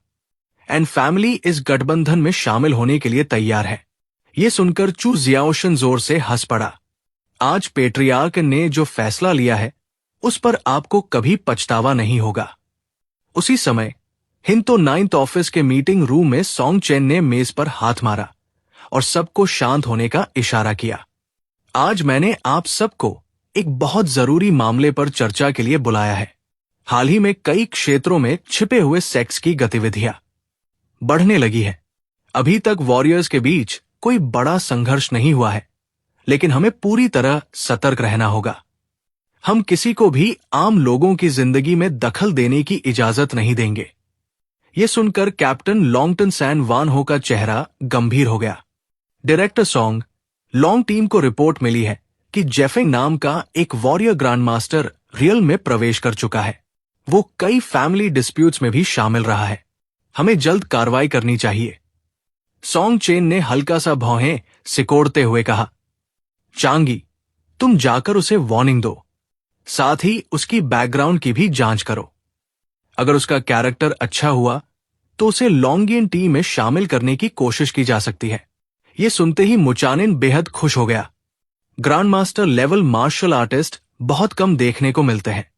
एंड फैमिली इस गठबंधन में शामिल होने के लिए तैयार है। यह सुनकर चू जियाओशन जोर से हंस पड़ा। आज पेट्रियार्क ने जो फैसला लिया है उस पर आपको कभी पछतावा नहीं होगा। उसी समय हिंतो 9th ऑफिस के मीटिंग रूम में सोंग चेन ने मेज पर हाथ मारा और सबको शांत होने का इशारा किया। आज मैंने आप सबको एक बहुत जरूरी मामले पर चर्चा के लिए बुलाया है। हाल ही में कई क्षेत्रों में छिपे हुए सेक्स की गतिविधियां बढ़ने लगी है। अभी तक वॉरियर्स के बीच कोई बड़ा संघर्ष नहीं हुआ है, लेकिन हमें पूरी तरह सतर्क रहना होगा। हम किसी को भी आम लोगों की जिंदगी में दखल देने की इजाजत नहीं देंगे। यह सुनकर कैप्टन लॉन्गटन सैन वान हो का चेहरा गंभीर हो गया। डायरेक्टर सोंग, लॉन्ग टीम को रिपोर्ट मिली है कि जेफेंग नाम का एक वॉरियर ग्रैंड मास्टर रियल में प्रवेश कर चुका है। वो कई फैमिली डिस्प्यूट्स में भी शामिल रहा है। हमें जल्द कार्रवाई करनी चाहिए। सोंग चेन ने हल्का सा भौहें सिकोड़ते हुए कहा, चांगी, तुम जाकर उसे वार्निंग दो। साथ ही उसकी बैकग्राउंड की भी जांच करो। अगर उसका कैरेक्टर अच्छा हुआ तो उसे लॉन्गियन टीम में शामिल करने की कोशिश की जा सकती है। यह सुनते ही मुचानिन बेहद खुश हो गया। Grand master level martial artist बहुत कम देखने को मिलते हैं।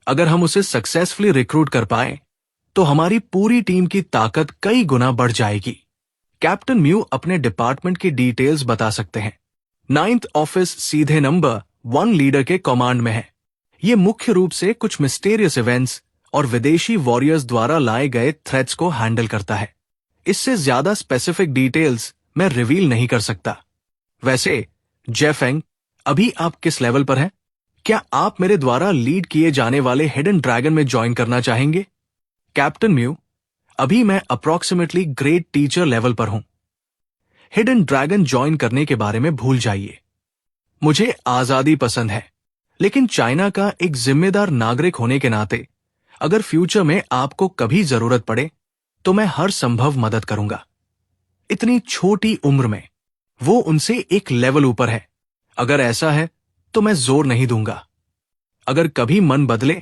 अगर हम उसे सक्सेसफुली रिक्रूट कर पाए तो हमारी पूरी टीम की ताकत कई गुना बढ़ जाएगी। कैप्टन म्यू अपने डिपार्टमेंट की डिटेल्स बता सकते हैं। 9th ऑफिस सीधे नंबर 1 लीडर के कमांड में है। ये मुख्य रूप से कुछ मिस्टीरियस इवेंट्स और विदेशी वॉरियर्स द्वारा लाए गए थ्रेट्स को हैंडल करता है। इससे ज्यादा स्पेसिफिक डिटेल्स मैं रिवील नहीं कर सकता। वैसे जेफेंग, अभी आप किस लेवल पर हैं? क्या आप मेरे द्वारा लीड किए जाने वाले हिडन ड्रैगन में ज्वाइन करना चाहेंगे? कैप्टन म्यू, अभी मैं अप्रॉक्सीमेटली ग्रेट टीचर लेवल पर हूं। हिडन ड्रैगन ज्वाइन करने के बारे में भूल जाइए। मुझे आजादी पसंद है, लेकिन चाइना का एक जिम्मेदार नागरिक होने के नाते अगर फ्यूचर में आपको कभी जरूरत पड़े तो मैं हर संभव मदद करूंगा। इतनी छोटी उम्र में वो उनसे एक लेवल ऊपर है। अगर ऐसा है तो मैं जोर नहीं दूंगा। अगर कभी मन बदले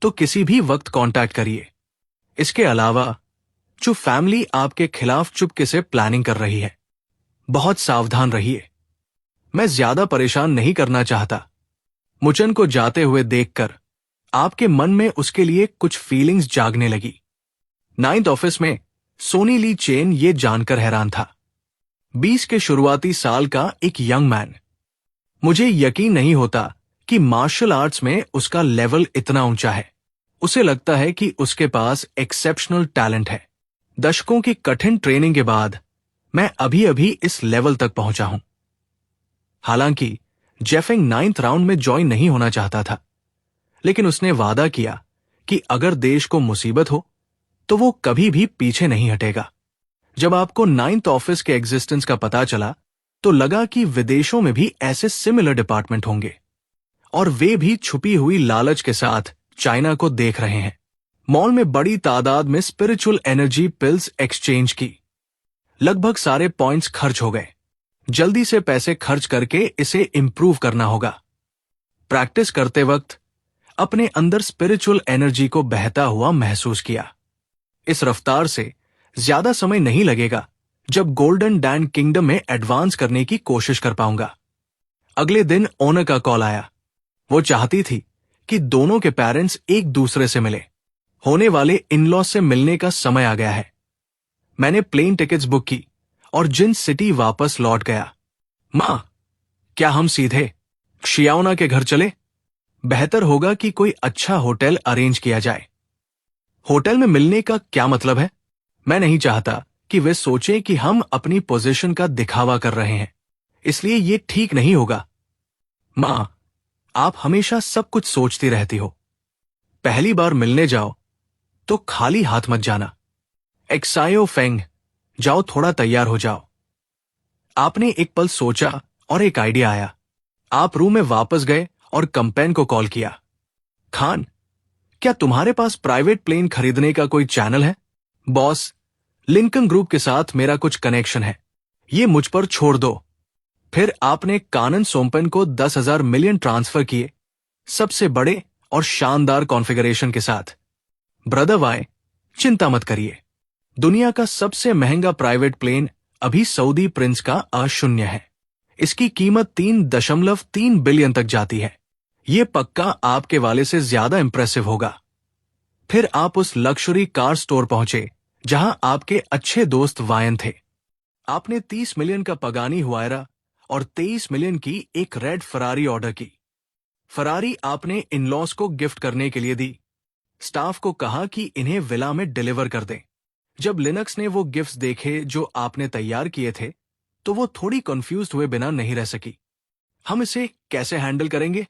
तो किसी भी वक्त कांटेक्ट करिए। इसके अलावा जो फैमिली आपके खिलाफ चुपके से प्लानिंग कर रही है, बहुत सावधान रहिए। मैं ज्यादा परेशान नहीं करना चाहता। मुचन को जाते हुए देखकर आपके मन में उसके लिए कुछ फीलिंग्स जागने लगी। 9th ऑफिस में सोनी ली चेन ये जानकर हैरान था। 20 के शुरुआती साल का एक यंग मैन। मुझे यकीन नहीं होता कि मार्शल आर्ट्स में उसका लेवल इतना ऊंचा है। उसे लगता है कि उसके पास एक्सेप्शनल टैलेंट है। दशकों की कठिन ट्रेनिंग के बाद मैं अभी अभी इस लेवल तक पहुंचा हूं। हालांकि जेफेंग 9th राउंड में ज्वाइन नहीं होना चाहता था, लेकिन उसने वादा किया कि अगर देश को मुसीबत हो तो वो कभी भी पीछे नहीं हटेगा। जब आपको 9th ऑफिस के एग्जिस्टेंस का पता चला तो लगा कि विदेशों में भी ऐसे सिमिलर डिपार्टमेंट होंगे और वे भी छुपी हुई लालच के साथ चाइना को देख रहे हैं। मॉल में बड़ी तादाद में स्पिरिचुअल एनर्जी पिल्स एक्सचेंज की। लगभग सारे पॉइंट्स खर्च हो गए। जल्दी से पैसे खर्च करके इसे इंप्रूव करना होगा। प्रैक्टिस करते वक्त अपने अंदर स्पिरिचुअल एनर्जी को बहता हुआ महसूस किया। इस रफ्तार से ज्यादा समय नहीं लगेगा जब गोल्डन डैन किंगडम में एडवांस करने की कोशिश कर पाऊंगा। अगले दिन ओनर का कॉल आया। वो चाहती थी कि दोनों के पेरेंट्स एक दूसरे से मिले। होने वाले इन-लॉ से मिलने का समय आ गया है। मैंने प्लेन टिकट्स बुक की और जिन सिटी वापस लौट गया। मां, क्या हम सीधे शियाओना के घर चले? बेहतर होगा कि कोई अच्छा होटल अरेंज किया जाए। होटल में मिलने का क्या मतलब है? मैं नहीं चाहता कि वे सोचें कि हम अपनी पोजीशन का दिखावा कर रहे हैं, इसलिए ये ठीक नहीं होगा। मां, आप हमेशा सब कुछ सोचती रहती हो। पहली बार मिलने जाओ तो खाली हाथ मत जाना। एक्सायो फेंग, जाओ थोड़ा तैयार हो जाओ। आपने एक पल सोचा और एक आइडिया आया। आप रूम में वापस गए और कंपेन को कॉल किया। खान, क्या तुम्हारे पास प्राइवेट प्लेन खरीदने का कोई चैनल है? बॉस, लिंकन ग्रुप के साथ मेरा कुछ कनेक्शन है, ये मुझ पर छोड़ दो। फिर आपने कानन सोमपेन को 10,000 मिलियन ट्रांसफर किए, सबसे बड़े और शानदार कॉन्फ़िगरेशन के साथ। ब्रदर वाई, चिंता मत करिए। दुनिया का सबसे महंगा प्राइवेट प्लेन अभी सऊदी प्रिंस का अशून्य है। इसकी कीमत 3.3 बिलियन तक जाती है। ये पक्का आपके वाले से ज्यादा इंप्रेसिव होगा। फिर आप उस लक्जरी कार स्टोर पहुंचे जहां आपके अच्छे दोस्त वायन थे। आपने 30 मिलियन का पगानी हुआयरा और 23 मिलियन की एक रेड फरारी ऑर्डर की। फरारी आपने इन-लॉज को गिफ्ट करने के लिए दी। स्टाफ को कहा कि इन्हें विला में डिलीवर कर दें। जब लिनक्स ने वो गिफ्ट्स देखे जो आपने तैयार किए थे, तो वो थोड़ी कंफ्यूज्ड हुए बिना नहीं रह सकी। हम इसे कैसे हैंडल करेंगे?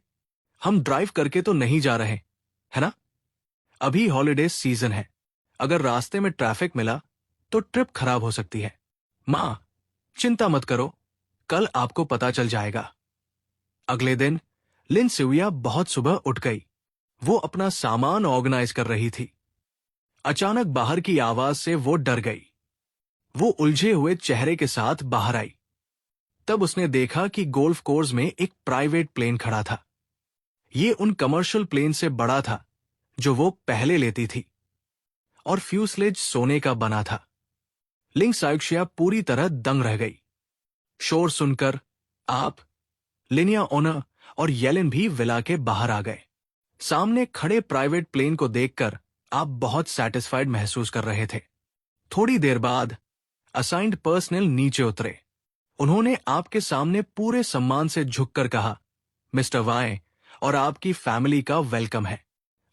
हम ड्राइव करके तो नहीं जा रहे, है ना? अभी हॉलिडे सीजन है। अगर रास्ते में ट्रैफिक मिला तो ट्रिप खराब हो सकती है। मां, चिंता मत करो, कल आपको पता चल जाएगा। अगले दिन लिन सिविया बहुत सुबह उठ गई। वो अपना सामान ऑर्गेनाइज कर रही थी। अचानक बाहर की आवाज से वो डर गई। वो उलझे हुए चेहरे के साथ बाहर आई। तब उसने देखा कि गोल्फ कोर्स में एक प्राइवेट प्लेन खड़ा था। ये उन कमर्शियल प्लेन से बड़ा था जो वो पहले लेती थी, और फ्यूसलेज सोने का बना था। लिंग सायुक्शिया पूरी तरह दंग रह गई। शोर सुनकर आप, लिनिया ओनर और येलेन भी विला के बाहर आ गए। सामने खड़े प्राइवेट प्लेन को देखकर आप बहुत सैटिस्फाइड महसूस कर रहे थे। थोड़ी देर बाद असाइंड पर्सनल नीचे उतरे। उन्होंने आपके सामने पूरे सम्मान से झुककर कहा, मिस्टर वाई और आपकी फैमिली का वेलकम है।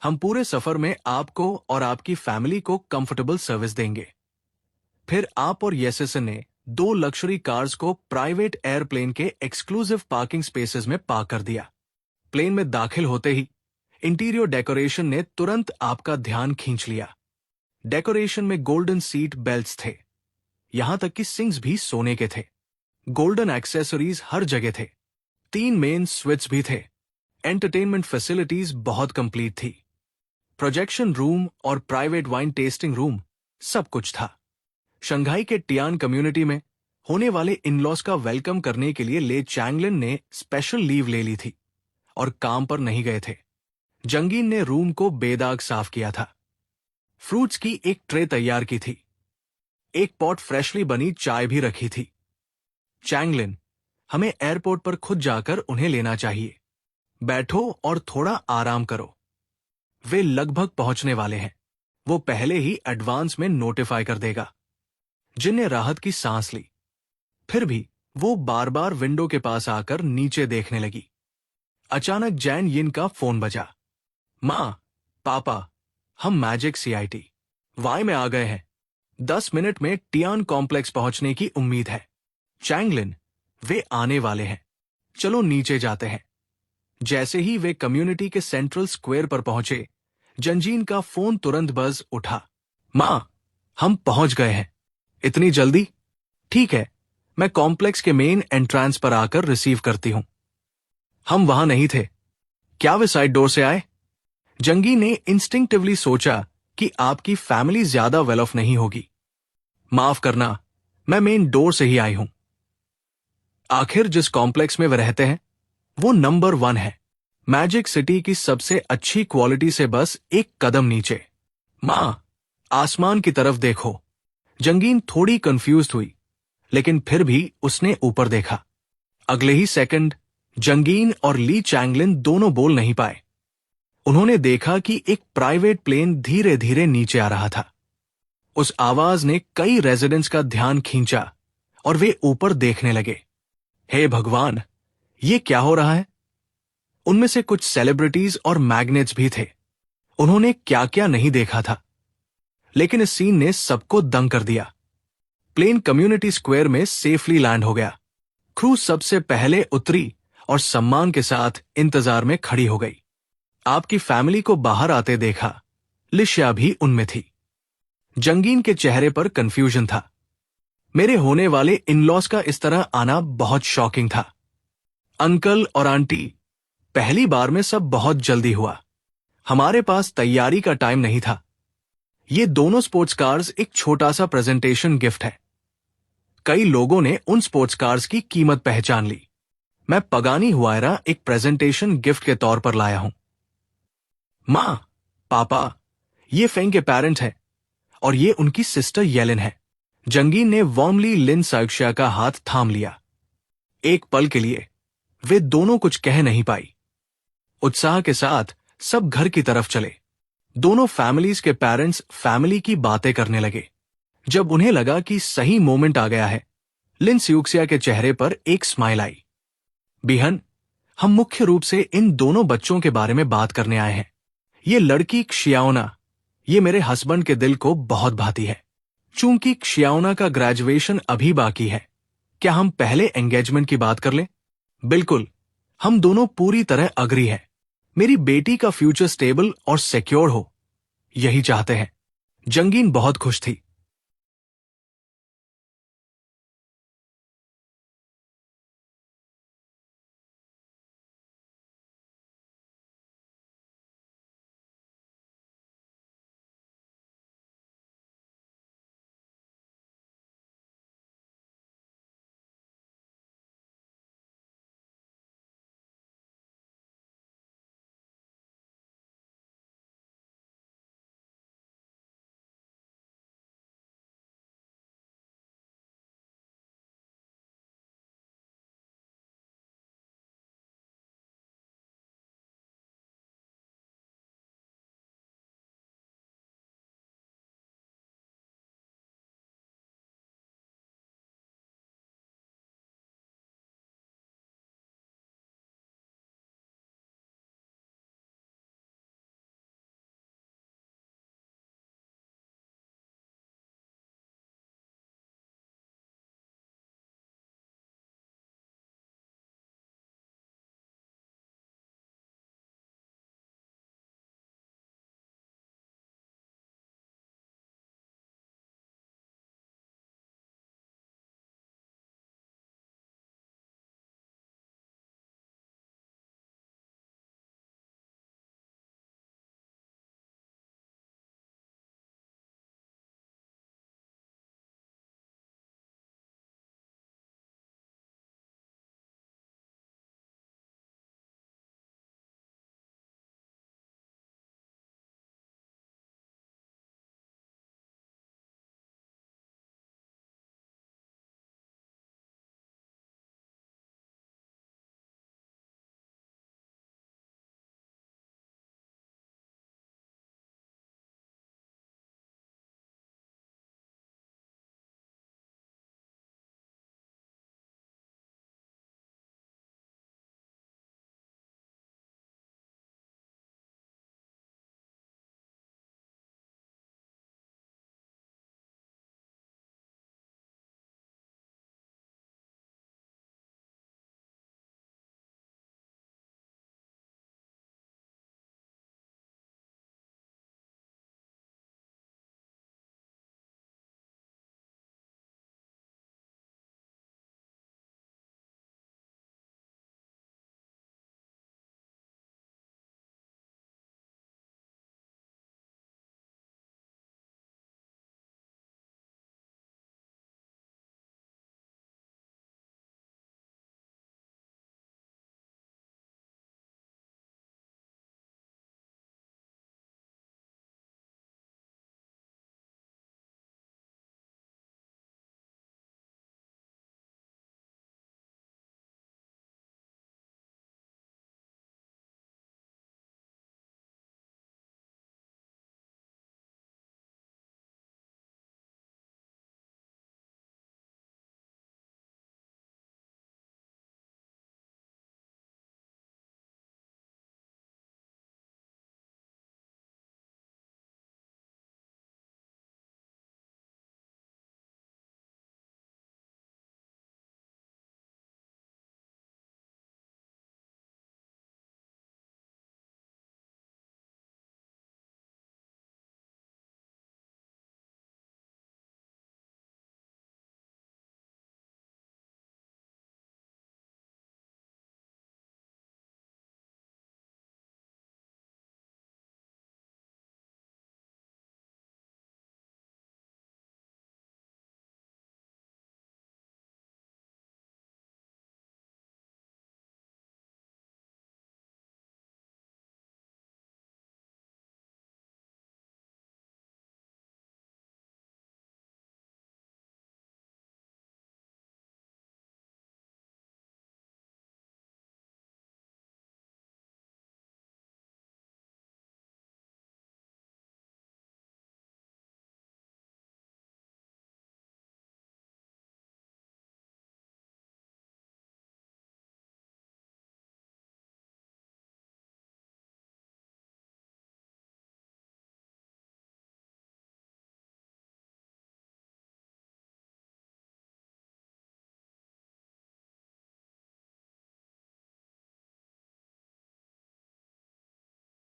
हम पूरे सफर में आपको और आपकी फैमिली को कंफर्टेबल सर्विस देंगे। फिर आप और येसेसन ने 2 लक्जरी कार्स को प्राइवेट एयरप्लेन के एक्सक्लूसिव पार्किंग स्पेसेस में पार्क कर दिया। प्लेन में दाखिल होते ही इंटीरियर डेकोरेशन ने तुरंत आपका ध्यान खींच लिया। डेकोरेशन में गोल्डन सीट बेल्ट्स थे, यहां तक कि सिंग्स भी सोने के थे। गोल्डन एक्सेसरीज हर जगह थे। 3 मेन स्विच भी थे। एंटरटेनमेंट फैसिलिटीज बहुत कंप्लीट थी। प्रोजेक्शन रूम और प्राइवेट वाइन टेस्टिंग रूम, सब कुछ था। शंघाई के टियान कम्युनिटी में होने वाले इन-लॉज का वेलकम करने के लिए ले चैंगलिन ने स्पेशल लीव ले ली थी और काम पर नहीं गए थे। जंगीन ने रूम को बेदाग साफ किया था। फ्रूट्स की एक ट्रे तैयार की थी। एक पॉट फ्रेशली बनी चाय भी रखी थी। चैंगलिन, हमें एयरपोर्ट पर खुद जाकर उन्हें लेना चाहिए। बैठो और थोड़ा आराम करो। वे लगभग पहुंचने वाले हैं। वो पहले ही एडवांस में नोटिफाई कर देगा। जिन ने राहत की सांस ली। फिर भी वो बार बार विंडो के पास आकर नीचे देखने लगी। अचानक जैन यिन का फोन बजा। मां, पापा, हम मैजिक सीआईटी वाई में आ गए हैं। 10 मिनट में टियान कॉम्प्लेक्स पहुंचने की उम्मीद है। चैंगलिन, वे आने वाले हैं। चलो नीचे जाते हैं। जैसे ही वे कम्युनिटी के सेंट्रल स्क्वायर पर पहुंचे, जंजीन का फोन तुरंत बज उठा। मां, हम पहुंच गए हैं। इतनी जल्दी? ठीक है, मैं कॉम्प्लेक्स के मेन एंट्रेंस पर आकर रिसीव करती हूं। हम वहां नहीं थे। क्या वे साइड डोर से आए? जंगी ने इंस्टिंक्टिवली सोचा कि आपकी फैमिली ज्यादा वेल ऑफ नहीं होगी। माफ करना, मैं मेन डोर से ही आई हूं। आखिर जिस कॉम्प्लेक्स में वे रहते हैं वो नंबर 1 है। मैजिक सिटी की सबसे अच्छी क्वालिटी से बस एक कदम नीचे। मां, आसमान की तरफ देखो। जंगीन थोड़ी कंफ्यूज्ड हुई, लेकिन फिर भी उसने ऊपर देखा। अगले ही सेकंड जंगीन और ली चैंगलिन दोनों बोल नहीं पाए। उन्होंने देखा कि एक प्राइवेट प्लेन धीरे धीरे नीचे आ रहा था। उस आवाज ने कई रेजिडेंट्स का ध्यान खींचा और वे ऊपर देखने लगे। हे भगवान, ये क्या हो रहा है? उनमें से कुछ सेलिब्रिटीज और मैग्नेट्स भी थे। उन्होंने क्या क्या नहीं देखा था, लेकिन इस सीन ने सबको दंग कर दिया। प्लेन कम्युनिटी स्क्वायर में सेफली लैंड हो गया। क्रू सबसे पहले उतरी और सम्मान के साथ इंतजार में खड़ी हो गई। आपकी फैमिली को बाहर आते देखा। लिशिया भी उनमें थी। जंगीन के चेहरे पर कंफ्यूजन था। मेरे होने वाले इन-लॉज का इस तरह आना बहुत शॉकिंग था। अंकल और आंटी, पहली बार में सब बहुत जल्दी हुआ। हमारे पास तैयारी का टाइम नहीं था। ये दोनों स्पोर्ट्स कार्स एक छोटा सा प्रेजेंटेशन गिफ्ट है। कई लोगों ने उन स्पोर्ट्स कार्स की कीमत पहचान ली। मैं पगानी हुआयरा एक प्रेजेंटेशन गिफ्ट के तौर पर लाया हूं। मां, पापा, ये फेंग के पेरेंट हैं और ये उनकी सिस्टर येलिन है। जंगीन ने वार्मली लिन साक्ष्या का हाथ थाम लिया। एक पल के लिए वे दोनों कुछ कह नहीं पाई। उत्साह के साथ सब घर की तरफ चले। दोनों फैमिलीज के पेरेंट्स फैमिली की बातें करने लगे। जब उन्हें लगा कि सही मोमेंट आ गया है, लिन सियुक्सिया के चेहरे पर एक स्माइल आई। बिहन, हम मुख्य रूप से इन दोनों बच्चों के बारे में बात करने आए हैं। ये लड़की क्शियाओना, ये मेरे हस्बैंड के दिल को बहुत भाती है। चूंकि क्शियाओना का ग्रेजुएशन अभी बाकी है, क्या हम पहले एंगेजमेंट की बात कर लें? बिल्कुल, हम दोनों पूरी तरह अग्री हैं। मेरी बेटी का फ्यूचर स्टेबल और सिक्योर हो, यही चाहते हैं। जंगीन बहुत खुश थी।